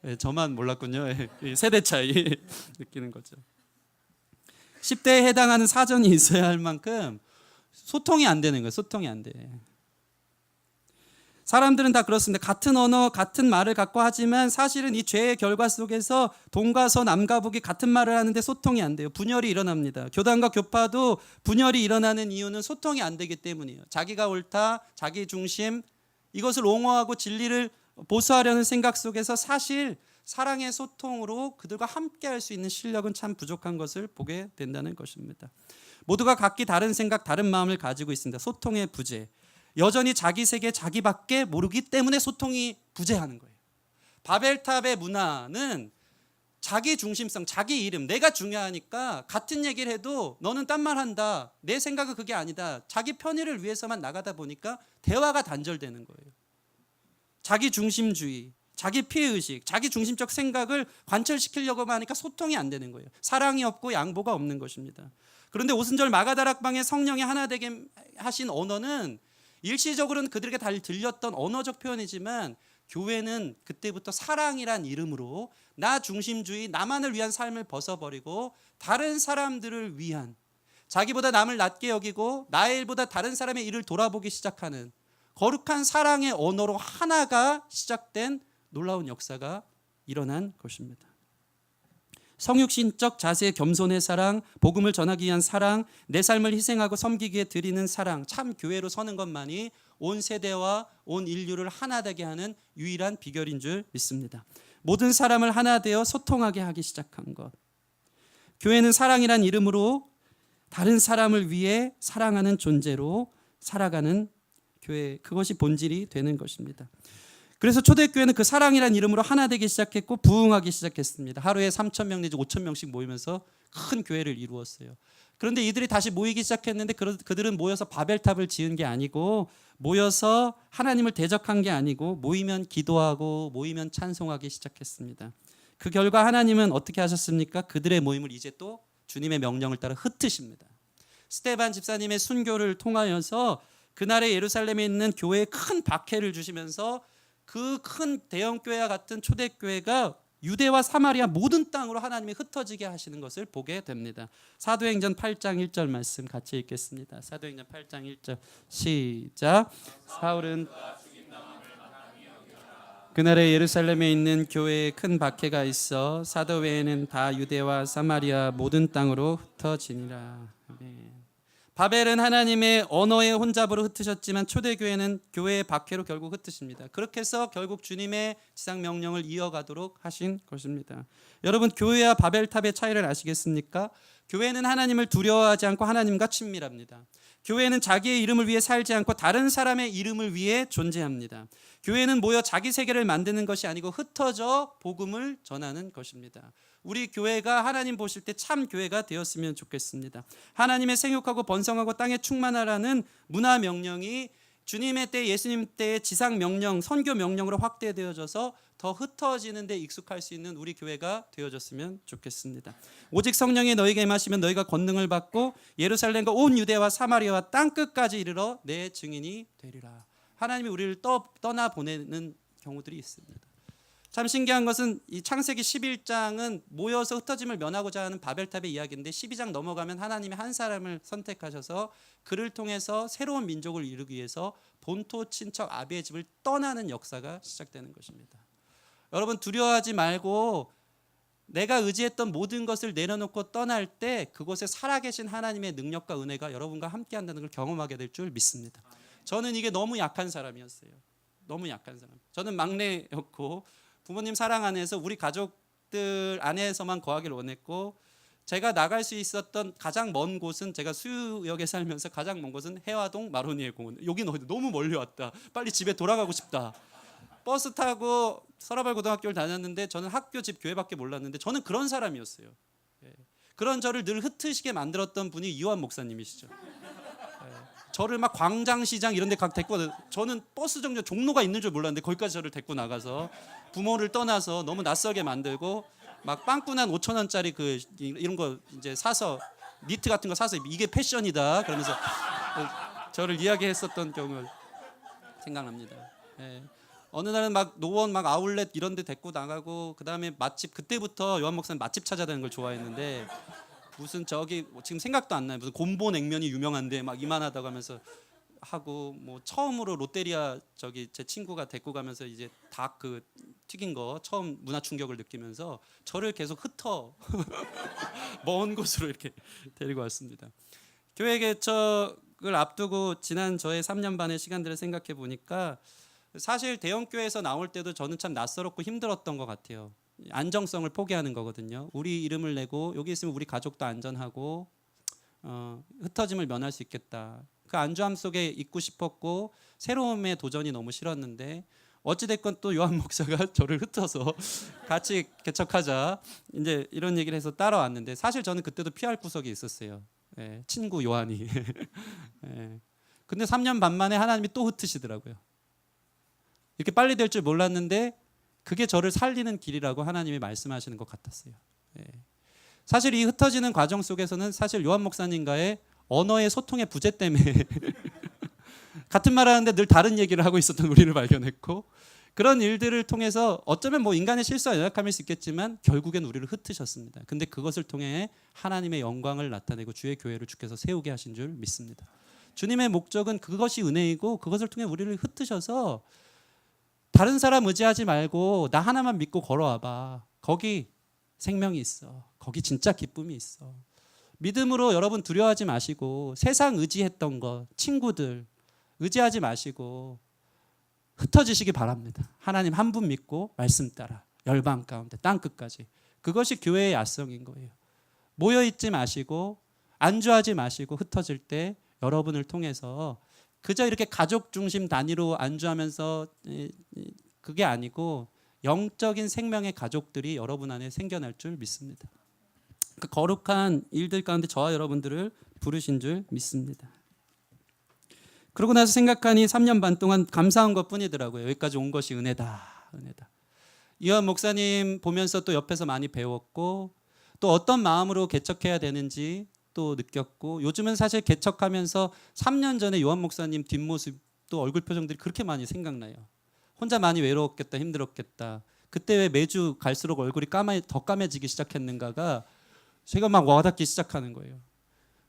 예, 저만 몰랐군요. 예, 세대 차이 느끼는 거죠. 10대에 해당하는 사전이 있어야 할 만큼 소통이 안 되는 거예요. 소통이 안 돼. 사람들은 다 그렇습니다. 같은 언어, 같은 말을 갖고 하지만 사실은 이 죄의 결과 속에서 동과 서, 남과 북이 같은 말을 하는데 소통이 안 돼요. 분열이 일어납니다. 교단과 교파도 분열이 일어나는 이유는 소통이 안 되기 때문이에요. 자기가 옳다, 자기 중심, 이것을 옹호하고 진리를 보수하려는 생각 속에서 사실 사랑의 소통으로 그들과 함께 할 수 있는 실력은 참 부족한 것을 보게 된다는 것입니다. 모두가 각기 다른 생각, 다른 마음을 가지고 있습니다. 소통의 부재. 여전히 자기 세계 자기밖에 모르기 때문에 소통이 부재하는 거예요. 바벨탑의 문화는 자기 중심성, 자기 이름, 내가 중요하니까 같은 얘기를 해도 너는 딴 말 한다. 내 생각은 그게 아니다. 자기 편의를 위해서만 나가다 보니까 대화가 단절되는 거예요. 자기 중심주의, 자기 피해의식, 자기 중심적 생각을 관철시키려고만 하니까 소통이 안 되는 거예요. 사랑이 없고 양보가 없는 것입니다. 그런데 오순절 마가다락방에 성령이 하나 되게 하신 언어는 일시적으로는 그들에게 잘 들렸던 언어적 표현이지만 교회는 그때부터 사랑이란 이름으로 나 중심주의, 나만을 위한 삶을 벗어버리고 다른 사람들을 위한, 자기보다 남을 낮게 여기고 나의 일보다 다른 사람의 일을 돌아보기 시작하는 거룩한 사랑의 언어로 하나가 시작된 놀라운 역사가 일어난 것입니다. 성육신적 자세의 겸손의 사랑, 복음을 전하기 위한 사랑, 내 삶을 희생하고 섬기기 위해 드리는 사랑, 참 교회로 서는 것만이 온 세대와 온 인류를 하나 되게 하는 유일한 비결인 줄 믿습니다. 모든 사람을 하나 되어 소통하게 하기 시작한 것. 교회는 사랑이란 이름으로 다른 사람을 위해 사랑하는 존재로 살아가는 교회, 그것이 본질이 되는 것입니다. 그래서 초대교회는 그 사랑이란 이름으로 하나 되기 시작했고 부흥하기 시작했습니다. 하루에 3,000명 내지 5,000명씩 모이면서 큰 교회를 이루었어요. 그런데 이들이 다시 모이기 시작했는데 그들은 모여서 바벨탑을 지은 게 아니고, 모여서 하나님을 대적한 게 아니고, 모이면 기도하고 모이면 찬송하기 시작했습니다. 그 결과 하나님은 어떻게 하셨습니까? 그들의 모임을 이제 또 주님의 명령을 따라 흩으십니다. 스데반 집사님의 순교를 통하여서 그날의 예루살렘에 있는 교회에 큰 박해를 주시면서 그 큰 대형교회와 같은 초대교회가 유대와 사마리아 모든 땅으로 하나님이 흩어지게 하시는 것을 보게 됩니다. 사도행전 8장 1절 말씀 같이 읽겠습니다. 사도행전 8장 1절 시작. 사울은 그날에 예루살렘에 있는 교회에 큰 박해가 있어 사도 외에는 다 유대와 사마리아 모든 땅으로 흩어지니라. 아멘. 바벨은 하나님의 언어의 혼잡으로 흩으셨지만 초대교회는 교회의 박해로 결국 흩으십니다. 그렇게 해서 결국 주님의 지상 명령을 이어가도록 하신 것입니다. 여러분, 교회와 바벨탑의 차이를 아시겠습니까? 교회는 하나님을 두려워하지 않고 하나님과 친밀합니다. 교회는 자기의 이름을 위해 살지 않고 다른 사람의 이름을 위해 존재합니다. 교회는 모여 자기 세계를 만드는 것이 아니고 흩어져 복음을 전하는 것입니다. 우리 교회가 하나님 보실 때 참 교회가 되었으면 좋겠습니다. 하나님의 생육하고 번성하고 땅에 충만하라는 문화 명령이 주님의 때, 예수님 때의 지상 명령, 선교 명령으로 확대되어져서 더 흩어지는 데 익숙할 수 있는 우리 교회가 되어졌으면 좋겠습니다. 오직 성령이 너희에게 임하시면 너희가 권능을 받고 예루살렘과 온 유대와 사마리아와 땅끝까지 이르러 내 증인이 되리라. 하나님이 우리를 떠나 보내는 경우들이 있습니다. 참 신기한 것은 이 창세기 11장은 모여서 흩어짐을 면하고자 하는 바벨탑의 이야기인데 12장 넘어가면 하나님이 한 사람을 선택하셔서 그를 통해서 새로운 민족을 이루기 위해서 본토 친척 아비의 집을 떠나는 역사가 시작되는 것입니다. 여러분, 두려워하지 말고 내가 의지했던 모든 것을 내려놓고 떠날 때 그곳에 살아계신 하나님의 능력과 은혜가 여러분과 함께한다는 걸 경험하게 될 줄 믿습니다. 저는 이게 너무 약한 사람이었어요. 너무 약한 사람. 저는 막내였고 부모님 사랑 안에서 우리 가족들 안에서만 거하기를 원했고, 제가 나갈 수 있었던 가장 먼 곳은, 제가 수유역에 살면서 가장 먼 곳은 해화동 마로니에 공원. 여긴 너무 멀리 왔다. 빨리 집에 돌아가고 싶다. 버스 타고 서라발 고등학교를 다녔는데 저는 학교, 집, 교회밖에 몰랐는데 저는 그런 사람이었어요. 그런 저를 늘 흩으시게 만들었던 분이 이완 목사님이시죠. 저를 막 광장시장 이런 데 데리고, 저는 버스 정류장 종로가 있는 줄 몰랐는데 거기까지 저를 데리고 나가서 부모를 떠나서 너무 낯설게 만들고 막 빵꾸 난 5,000원짜리 이런 거 이제 사서 니트 같은 거 사서 이게 패션이다 그러면서 저를 이야기했었던 경우를 생각납니다. 어느 날은 막 노원 막 아울렛 이런 데 데리고 나가고, 그다음에 맛집, 그때부터 요한 목사님 맛집 찾아다니는 걸 좋아했는데 무슨 저기 지금 생각도 안 나요. 무슨 곰보 냉면이 유명한데 막 이만하다고 하면서 하고, 뭐 처음으로 롯데리아 저기 제 친구가 데리고 가면서 이제 닭 그 튀긴 거 처음 문화 충격을 느끼면서 저를 계속 흩어 먼 곳으로 이렇게 데리고 왔습니다. 교회 개척을 앞두고 지난 저의 3년 반의 시간들을 생각해 보니까 사실 대형 교회에서 나올 때도 저는 참 낯설었고 힘들었던 것 같아요. 안정성을 포기하는 거거든요. 우리 이름을 내고 여기 있으면 우리 가족도 안전하고 흩어짐을 면할 수 있겠다. 그 안주함 속에 있고 싶었고 새로움의 도전이 너무 싫었는데 어찌됐건 또 요한 목사가 저를 흩어서 같이 개척하자 이제 이런 얘기를 해서 따라왔는데 사실 저는 그때도 피할 구석이 있었어요. 예, 친구 요한이. 예. 근데 3년 반 만에 하나님이 또 흩으시더라고요. 이렇게 빨리 될 줄 몰랐는데 그게 저를 살리는 길이라고 하나님이 말씀하시는 것 같았어요. 예. 사실 이 흩어지는 과정 속에서는 사실 요한 목사님과의 언어의 소통의 부재 때문에 같은 말 하는데 늘 다른 얘기를 하고 있었던 우리를 발견했고 그런 일들을 통해서 어쩌면 뭐 인간의 실수와 연약함일 수 있겠지만 결국엔 우리를 흩으셨습니다. 근데 그것을 통해 하나님의 영광을 나타내고 주의 교회를 주께서 세우게 하신 줄 믿습니다. 주님의 목적은 그것이 은혜이고 그것을 통해 우리를 흩으셔서 다른 사람 의지하지 말고 나 하나만 믿고 걸어와봐. 거기 생명이 있어. 거기 진짜 기쁨이 있어. 믿음으로 여러분 두려워하지 마시고 세상 의지했던 것, 친구들 의지하지 마시고 흩어지시기 바랍니다. 하나님 한 분 믿고 말씀 따라 열방 가운데 땅 끝까지. 그것이 교회의 야성인 거예요. 모여있지 마시고 안주하지 마시고 흩어질 때 여러분을 통해서 그저 이렇게 가족 중심 단위로 안주하면서 그게 아니고 영적인 생명의 가족들이 여러분 안에 생겨날 줄 믿습니다. 그 거룩한 일들 가운데 저와 여러분들을 부르신 줄 믿습니다. 그러고 나서 생각하니 3년 반 동안 감사한 것뿐이더라고요. 여기까지 온 것이 은혜다. 은혜다. 이완 목사님 보면서 또 옆에서 많이 배웠고 또 어떤 마음으로 개척해야 되는지 또 느꼈고 요즘은 사실 개척하면서 3년 전에 요한 목사님 뒷모습 또 얼굴 표정들이 그렇게 많이 생각나요. 혼자 많이 외로웠겠다 힘들었겠다. 그때 왜 매주 갈수록 얼굴이 더 까매지기 시작했는가가 제가 막 와닿기 시작하는 거예요.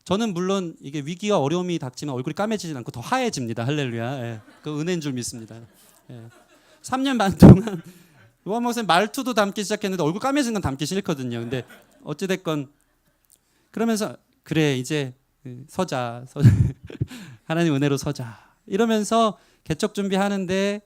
저는 물론 이게 위기와 어려움이 닥치면 얼굴이 까매지진 않고 더 하얘집니다. 할렐루야. 예. 그 은혜인 줄 믿습니다. 예. 3년 반 동안 요한 목사님 말투도 담기 시작했는데 얼굴 까매진 건 담기 싫거든요. 근데 어찌됐건 그러면서 그래 이제 서자. 하나님 은혜로 서자. 이러면서 개척 준비하는데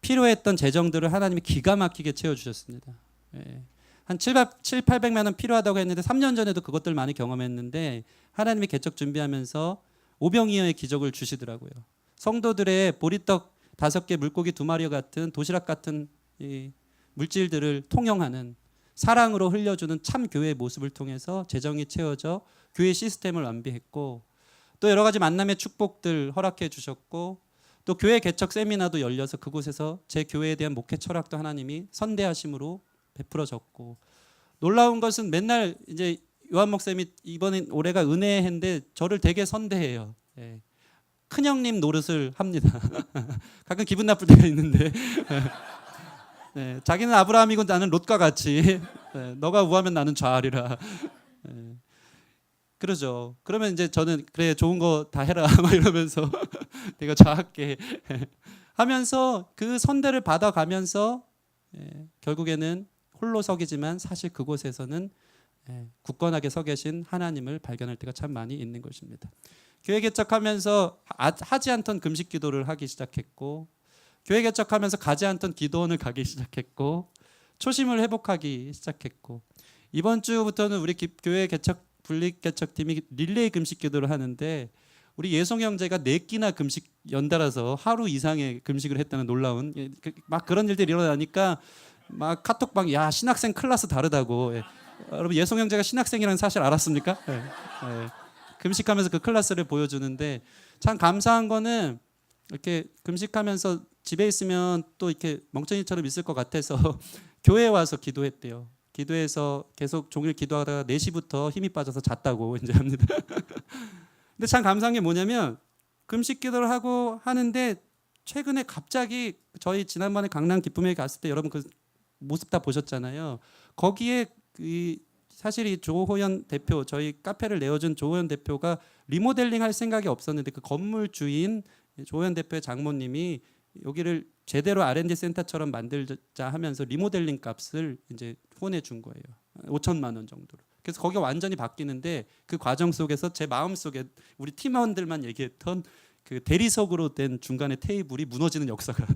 필요했던 재정들을 하나님이 기가 막히게 채워주셨습니다. 예. 한 800만 원 필요하다고 했는데 3년 전에도 그것들 많이 경험했는데 하나님이 개척 준비하면서 오병이어의 기적을 주시더라고요. 성도들의 보리떡 5개 물고기 2마리 같은 도시락 같은 이 물질들을 통용하는 사랑으로 흘려주는 참 교회의 모습을 통해서 재정이 채워져 교회 시스템을 완비했고 또 여러 가지 만남의 축복들 허락해 주셨고 또 교회 개척 세미나도 열려서 그곳에서 제 교회에 대한 목회 철학도 하나님이 선대하심으로 베풀어졌고 놀라운 것은 맨날 이제 요한 목사님이 이번에 올해가 은혜해인데 저를 되게 선대해요. 예. 큰형님 노릇을 합니다. 가끔 기분 나쁠 때가 있는데 예. 자기는 아브라함이고 나는 롯과 같이 예. 너가 우하면 나는 좌하리라. 예. 그러죠. 그러면 이제 저는 그래 좋은 거 다 해라 막 이러면서 내가 좌할게 하면서 그 선대를 받아가면서 결국에는 홀로 서기지만 사실 그곳에서는 굳건하게 서 계신 하나님을 발견할 때가 참 많이 있는 것입니다. 교회 개척하면서 하지 않던 금식 기도를 하기 시작했고 교회 개척하면서 가지 않던 기도원을 가기 시작했고 초심을 회복하기 시작했고 이번 주부터는 우리 교회 개척 분립 개척팀이 릴레이 금식 기도를 하는데 우리 예송 형제가 4끼나 금식 연달아서 하루 이상의 금식을 했다는 놀라운 막 그런 일들이 일어나니까 막 카톡방 야 신학생 클래스 다르다고 여러분 예송 형제가 신학생이라는 사실 알았습니까? 금식하면서 그 클래스를 보여주는데 참 감사한 거는 이렇게 금식하면서 집에 있으면 또 이렇게 멍청이처럼 있을 것 같아서 교회에 와서 기도했대요. 기도해서 계속 종일 기도하다가 4시부터 힘이 빠져서 잤다고 이제 합니다. 근데 참 감사한 게 뭐냐면 금식 기도를 하고 하는데 최근에 갑자기 저희 지난번에 강남 기쁨에 갔을 때 여러분 그 모습 다 보셨잖아요. 거기에 사실 이 조호연 대표 저희 카페를 내어준 조호연 대표가 리모델링 할 생각이 없었는데 그 건물 주인 조호연 대표의 장모님이 여기를 제대로 R&D 센터처럼 만들자 하면서 리모델링 값을 이제 후원해 준 거예요. 5천만 원 정도로. 그래서 거기가 완전히 바뀌는데 그 과정 속에서 제 마음 속에 우리 팀원들만 얘기했던 그 대리석으로 된 중간에 테이블이 무너지는 역사가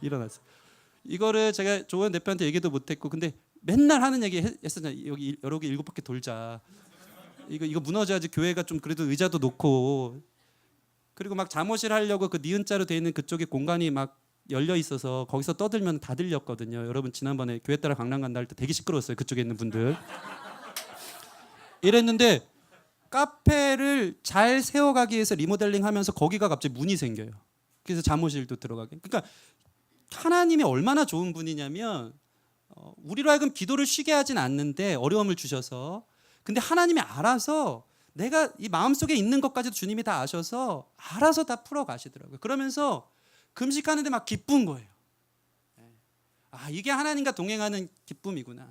일어났어요. 이거를 제가 조원 대표한테 얘기도 못했고 근데 맨날 하는 얘기 했었잖아요. 여기 7바퀴 돌자. 이거 무너져야지 교회가 좀 그래도 의자도 놓고 그리고 막 잠옷을 하려고 그 니은자로 돼 있는 그쪽에 공간이 막 열려 있어서 거기서 떠들면 다 들렸거든요. 여러분 지난번에 교회 따라 강남 간다 할 때 되게 시끄러웠어요. 그쪽에 있는 분들. 이랬는데 카페를 잘 세워가기 위해서 리모델링하면서 거기가 갑자기 문이 생겨요. 그래서 잠옷실도 들어가게. 그러니까 하나님이 얼마나 좋은 분이냐면 우리로 하여금 기도를 쉬게 하진 않는데 어려움을 주셔서 근데 하나님이 알아서 내가 이 마음속에 있는 것까지도 주님이 다 아셔서 알아서 다 풀어 가시더라고요. 그러면서 금식하는데 막 기쁜 거예요. 아, 이게 하나님과 동행하는 기쁨이구나.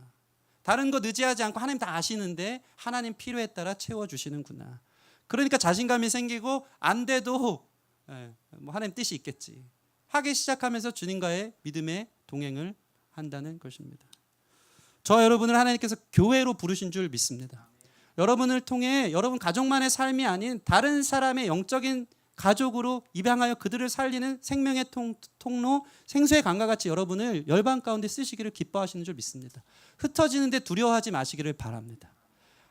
다른 것 의지하지 않고 하나님 다 아시는데 하나님 필요에 따라 채워 주시는구나. 그러니까 자신감이 생기고 안 돼도 뭐 하나님 뜻이 있겠지. 하기 시작하면서 주님과의 믿음의 동행을 한다는 것입니다. 저 여러분을 하나님께서 교회로 부르신 줄 믿습니다. 여러분을 통해 여러분 가족만의 삶이 아닌 다른 사람의 영적인 가족으로 입양하여 그들을 살리는 생명의 통로, 생수의 강과 같이 여러분을 열방 가운데 쓰시기를 기뻐하시는 줄 믿습니다. 흩어지는데 두려워하지 마시기를 바랍니다.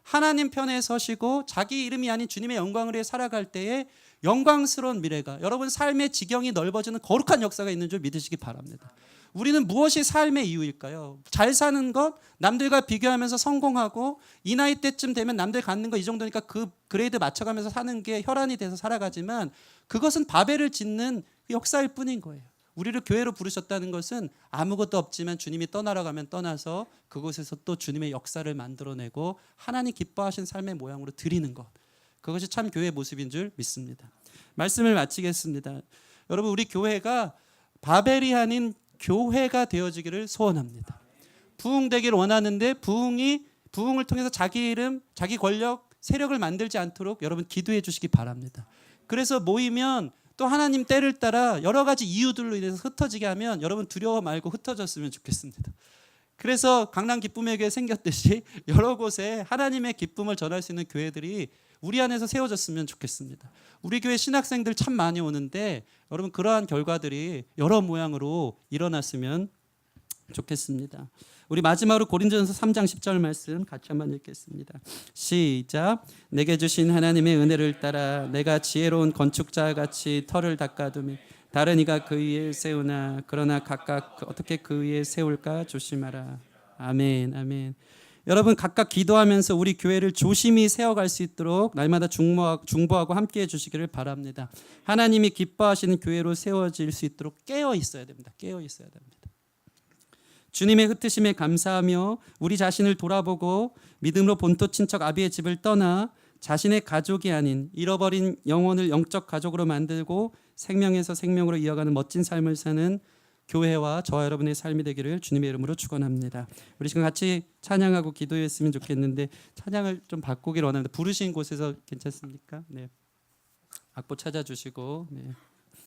하나님 편에 서시고 자기 이름이 아닌 주님의 영광을 위해 살아갈 때에 영광스러운 미래가 여러분 삶의 지경이 넓어지는 거룩한 역사가 있는 줄 믿으시기 바랍니다. 우리는 무엇이 삶의 이유일까요? 잘 사는 것, 남들과 비교하면서 성공하고 이 나이 때쯤 되면 남들 갖는 거 이 정도니까 그 그레이드 맞춰가면서 사는 게 혈안이 돼서 살아가지만 그것은 바벨을 짓는 역사일 뿐인 거예요. 우리를 교회로 부르셨다는 것은 아무것도 없지만 주님이 떠나라가면 떠나서 그곳에서 또 주님의 역사를 만들어내고 하나님 기뻐하신 삶의 모양으로 드리는 것. 그것이 참 교회의 모습인 줄 믿습니다. 말씀을 마치겠습니다. 여러분 우리 교회가 바벨이 아닌 교회가 되어지기를 소원합니다. 부흥되기를 원하는데 부흥을 통해서 자기 이름, 자기 권력, 세력을 만들지 않도록 여러분 기도해 주시기 바랍니다. 그래서 모이면 또 하나님 때를 따라 여러 가지 이유들로 인해서 흩어지게 하면 여러분 두려워 말고 흩어졌으면 좋겠습니다. 그래서 강남 기쁨의 교회 생겼듯이 여러 곳에 하나님의 기쁨을 전할 수 있는 교회들이 우리 안에서 세워졌으면 좋겠습니다. 우리 교회 신학생들 참 많이 오는데 여러분 그러한 결과들이 여러 모양으로 일어났으면 좋겠습니다. 우리 마지막으로 고린도전서 3장 10절 말씀 같이 한번 읽겠습니다. 시작. 내게 주신 하나님의 은혜를 따라 내가 지혜로운 건축자 같이 터를 닦아두며 다른 이가 그 위에 세우나 그러나 각각 어떻게 그 위에 세울까 조심하라. 아멘. 아멘. 여러분 각각 기도하면서 우리 교회를 조심히 세워갈 수 있도록 날마다 중보하고 함께해 주시기를 바랍니다. 하나님이 기뻐하시는 교회로 세워질 수 있도록 깨어 있어야 됩니다. 깨어 있어야 됩니다. 주님의 흩으심에 감사하며 우리 자신을 돌아보고 믿음으로 본토 친척 아비의 집을 떠나 자신의 가족이 아닌 잃어버린 영혼을 영적 가족으로 만들고 생명에서 생명으로 이어가는 멋진 삶을 사는 교회와 저와 여러분의 삶이 되기를 주님의 이름으로 축원합니다. 우리 지금 같이 찬양하고 기도했으면 좋겠는데 찬양을 좀 바꾸기를 원합니다. 부르신 곳에서 괜찮습니까? 네. 악보 찾아주시고 네.